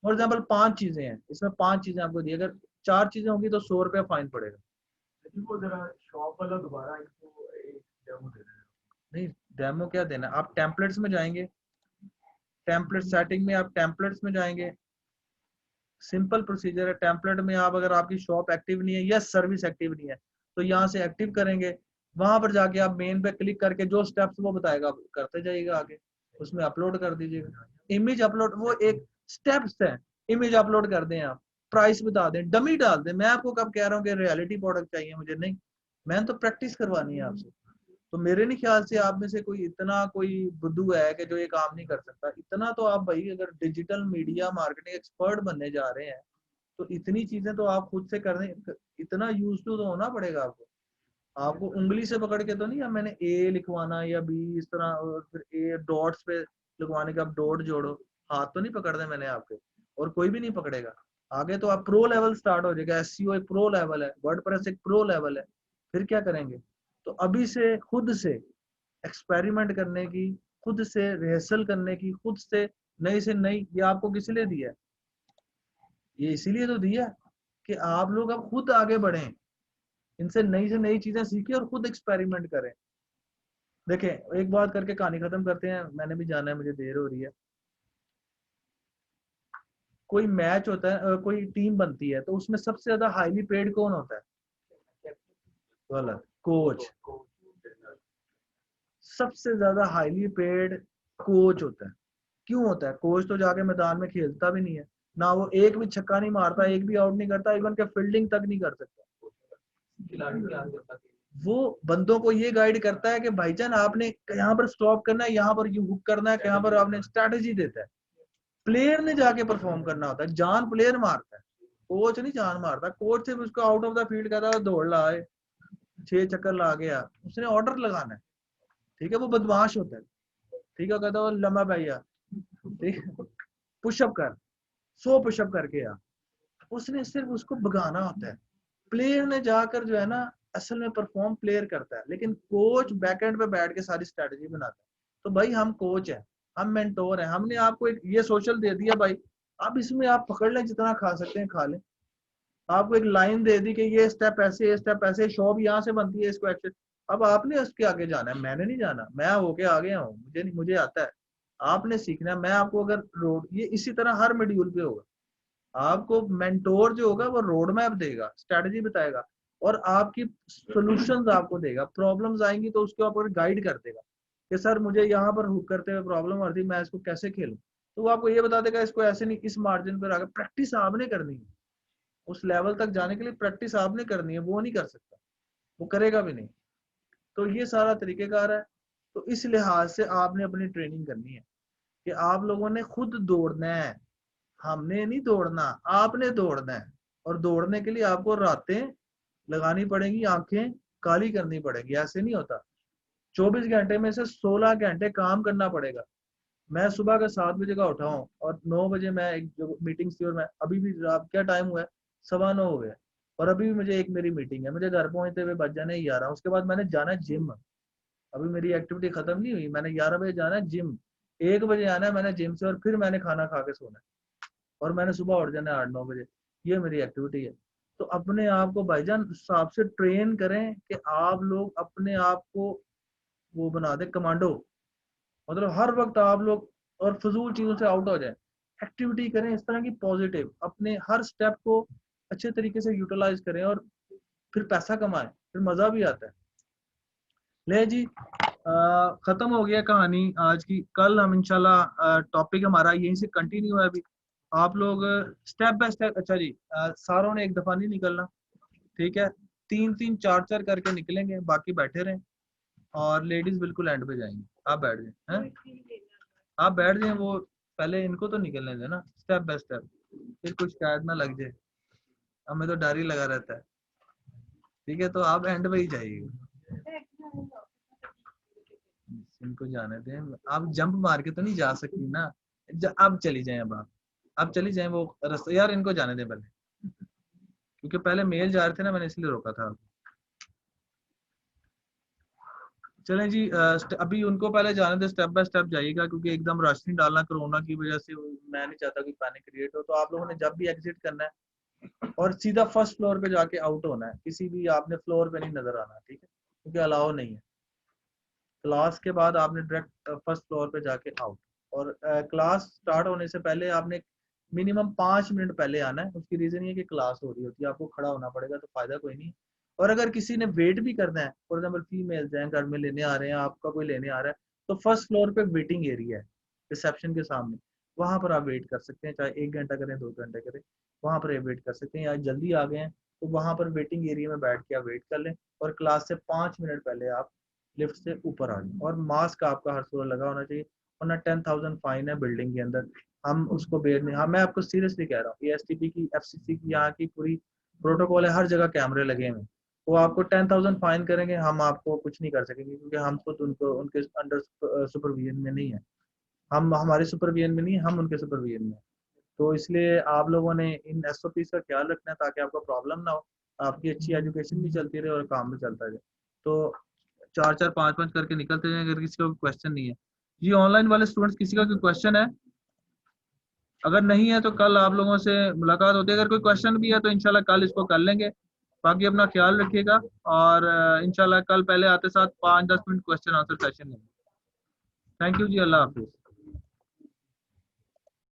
फॉर एग्जाम्पल 5 चीजें हैं, इसमें 5 चीजें आपको दी, अगर 4 चीजें होंगी तो 100 रुपया फाइन पड़ेगा। वो जरा शॉप वाला दोबारा इनको एक डेमो दे देना। नहीं, डेमो क्या देना, आप टेम्पलेट्स में जाएंगे, टेम्पलेट सेटिंग में आप टेम्पलेट्स में जाएंगे, सिंपल प्रोसीजर है। टेम्पलेट में आप अगर आपकी शॉप एक्टिव नहीं है या सर्विस एक्टिव नहीं है तो यहाँ से एक्टिव करेंगे, वहां पर जाके आप मेन पे क्लिक करके जो स्टेप्स वो बताएगा करते जाइएगा, आगे उसमें अपलोड कर दीजिएगा। इमेज अपलोड वो एक स्टेप्स है, इमेज अपलोड कर दें, आप प्राइस बता दें, डमी डाल दें। मैं आपको कब कह रहा हूँ कि रियलिटी प्रोडक्ट चाहिए मुझे, नहीं, मैंने तो प्रैक्टिस करवानी है आपसे। तो मेरे नहीं ख्याल से आप में से कोई इतना कोई बुद्धू है कि जो ये काम नहीं कर सकता। इतना तो आप भाई अगर डिजिटल मीडिया मार्केटिंग एक्सपर्ट बनने जा रहे हैं तो इतनी चीजें तो आप खुद से करने, इतना यूज टू तो होना पड़ेगा आपको। आपको उंगली से पकड़ के तो नहीं, अब मैंने ए लिखवाना या बी इस तरह और फिर ए डॉट्स पे लिखवाने का, आप डॉट जोड़ो, हाथ तो नहीं पकड़ने मैंने आपके, और कोई भी नहीं पकड़ेगा। आगे तो आप प्रो लेवल स्टार्ट हो जाएगा, एसईओ एक प्रो लेवल है, वर्डप्रेस एक प्रो लेवल है। फिर क्या करेंगे? तो अभी से खुद से एक्सपेरिमेंट करने की, खुद से रिहर्सल करने की, खुद से नई, ये आपको किस लिए दिया है? ये इसीलिए तो दिया कि आप लोग अब खुद आगे बढ़ें, इनसे नई से नई चीजें सीखें और खुद एक्सपेरिमेंट करें। देखें, एक बात करके कहानी खत्म करते हैं, मैंने भी जाना है, मुझे देर हो रही है। कोई मैच होता है, कोई टीम बनती है, तो उसमें सबसे ज्यादा हाईली पेड कौन होता है? गलत, कोच। सबसे ज्यादा हाईली पेड कोच होता है। क्यों होता है? कोच तो जाके मैदान में खेलता भी नहीं है, ना वो एक भी छक्का नहीं मारता, एक भी आउट नहीं करता, इवन के फील्डिंग तक नहीं कर सकता। वो बंदों को ये गाइड करता है कि भाईजान आपने यहाँ पर स्टॉप करना है, यहाँ पर यू हुक करना है, यहाँ पर आपने स्ट्रैटेजी देता है। प्लेयर ने जाके परफॉर्म करना होता है, जान प्लेयर मारता है, कोच नहीं जान मारता। कोच सिर्फ उसको आउट ऑफ द फील्ड कहता है दौड़ लाए, 6 चक्कर ला गया, उसने ऑर्डर लगाना है। ठीक है, वो बदमाश होता है। ठीक है, कहता है लम्बा भैया, ठीक, पुशअप कर, 100 पुशअप करके आ। उसने सिर्फ उसको भगाना होता है। प्लेयर ने जाकर जो है ना असल में परफॉर्म प्लेयर करता है, लेकिन कोच बैकएंड पे बैठ के सारी स्ट्रेटजी बनाता है। तो भाई हम कोच हैं, हम मेंटोर हैं, हमने आपको एक ये सोशल दे दिया भाई, अब इसमें आप पकड़ लें, जितना खा सकते हैं खा लें। आपको एक लाइन दे दी कि ये स्टेप ऐसे, ये स्टेप ऐसे, शॉप यहाँ से बनती है, इसको एक्शन। अब आपने उसके आगे जाना है, मैंने नहीं जाना, मैं होके आ गया हूँ, मुझे नहीं, मुझे आता है। आपने सीखना है। मैं आपको अगर रोड, ये इसी तरह हर मॉड्यूल पे होगा, आपको मेंटोर जो होगा वो रोड मैप देगा, स्ट्रेटजी बताएगा, और आपकी सॉल्यूशंस आपको देगा। प्रॉब्लम्स आएंगी तो उसके ऊपर गाइड कर देगा कि सर मुझे यहाँ पर हुक करते हुए प्रॉब्लम आ रही थी, मैं इसको कैसे खेलूं। तो वो आपको ये बता देगा इसको ऐसे नहीं, इस मार्जिन पर आकर। प्रैक्टिस आपने करनी है, उस लेवल तक जाने के लिए प्रैक्टिस आपने करनी है, वो नहीं कर सकता, वो करेगा भी नहीं। तो ये सारा तरीकेकार है। तो इस लिहाज से आपने अपनी ट्रेनिंग करनी है कि आप लोगों ने खुद दौड़ना है, हमने नहीं दौड़ना, आपने दौड़ना है। और दौड़ने के लिए आपको रातें लगानी पड़ेगी, आंखें काली करनी पड़ेगी, ऐसे नहीं होता। 24 घंटे में से 16 घंटे काम करना पड़ेगा। मैं सुबह का 7 बजे का उठा हूँ और 9 बजे मैं एक जो मीटिंग थी, और मैं अभी भी, रात क्या टाइम हुआ है, 9:15 हो गया, और अभी भी मुझे एक मेरी मीटिंग है, मुझे घर पहुंचते हुए बज जाने 11। उसके बाद मैंने जाना है जिम। अभी मेरी एक्टिविटी खत्म नहीं हुई, मैंने 11 बजे जाना है जिम, 1 बजे आना है मैंने जिम से, और फिर मैंने खाना खा के सोना है, और मैंने सुबह उठ जाना है 8-9 बजे। ये मेरी एक्टिविटी है। तो अपने आप को भाईजान हिसाब से ट्रेन करें कि आप लोग अपने आप को वो बना दे कमांडो, मतलब हर वक्त आप लोग और फजूल चीजों से आउट हो जाए। एक्टिविटी करें इस तरह की पॉजिटिव, अपने हर स्टेप को अच्छे तरीके से यूटिलाइज करें, और फिर पैसा कमाएं, फिर मजा भी आता है। ले जी, खत्म हो गया कहानी आज की। कल हम इंशाल्लाह टॉपिक हमारा यहीं से कंटिन्यू है। अभी आप लोग स्टेप बाय स्टेप, अच्छा जी, सारों ने एक दफा नहीं निकलना, ठीक है, 3-3 4-4 करके निकलेंगे, बाकी बैठे रहें, और लेडीज बिल्कुल एंड पे जाएंगी। आप बैठ जाए हैं, आप बैठ जाए, वो पहले इनको तो निकलने देना स्टेप बाय स्टेप। फिर कुछ शिकायत ना लग जाए, हमें तो डर ही लगा रहता है। ठीक है, तो आप एंड पे ही जाइएगा, इनको जाने दें। आप जंप मार के तो नहीं जा सकती ना, अब चली जाएं, अब चली जाएं वो रास्ता, यार इनको जाने दें पहले, क्योंकि पहले मेल जा रहे थे ना, मैंने इसलिए रोका था। चलें जी, अभी उनको पहले जाने दे, स्टेप बाय स्टेप जाइएगा, क्योंकि एकदम रश नहीं डालना, कोरोना की वजह से मैं नहीं चाहता कि पैनिक क्रिएट हो। तो आप लोगों ने जब भी एग्जिट करना है और सीधा फर्स्ट फ्लोर पे जाके आउट होना है, किसी भी आपने फ्लोर पे नहीं नजर आना, ठीक है, क्योंकि अलाउ नहीं है। क्लास के बाद आपने डायरेक्ट फर्स्ट फ्लोर पे जाके आउट, और क्लास स्टार्ट होने से पहले आपने मिनिमम 5 मिनट पहले आना है। उसकी रीजन ये कि क्लास हो रही होती है, आपको खड़ा होना पड़ेगा, तो फायदा कोई नहीं। और अगर किसी ने वेट भी करना है, फॉर एग्जाम्पल फीमेल्स हैं, घर में लेने आ रहे हैं, आपका कोई लेने आ रहा है, तो फर्स्ट फ्लोर पे वेटिंग एरिया है रिसेप्शन के सामने, वहां पर आप वेट कर सकते हैं, चाहे 1 घंटा करें 2 घंटे करें, वहां पर वेट कर सकते हैं। या जल्दी आ गए हैं तो वहां पर वेटिंग एरिया में बैठ के आप वेट कर लें, और क्लास से 5 मिनट पहले आप लिफ्ट से ऊपर आ जाए। और मास्क आपका हर सूरत लगा होना चाहिए, वरना 10,000 फाइन है बिल्डिंग के अंदर, हम उसको बेर नहीं। हाँ, मैं आपको सीरियसली कह रहा हूँ, एएसटीपी की, एफसीसी की, यहाँ की पूरी प्रोटोकॉल है, हर जगह कैमरे लगे हुए हैं। वो आपको 10,000 फाइन करेंगे, हम आपको कुछ नहीं कर सकेंगे, क्योंकि हम खुद उनको उनके अंडर सुपरविजन में नहीं है, हम हमारे सुपरविजन में नहीं है, हम उनके सुपरविजन में है। तो इसलिए आप लोगों ने इन एसओपीज का ख्याल रखना है, ताकि आपको प्रॉब्लम ना हो, आपकी अच्छी एजुकेशन भी चलती रहे और काम भी चलता रहे। तो 4-4 5-5 करके निकलते जाए, अगर किसी का क्वेश्चन नहीं है। जी, ऑनलाइन वाले स्टूडेंट्स, किसी का कोई क्वेश्चन है? अगर नहीं है तो कल आप लोगों से मुलाकात होती है। अगर कोई क्वेश्चन भी है तो इंशाल्लाह कल इसको कर लेंगे। बाकी अपना ख्याल रखिएगा, और इंशाल्लाह कल पहले आते साथ 5-10 मिनट क्वेश्चन आंसर सेशन लेंगे। थैंक यू जी, अल्लाह हाफिज।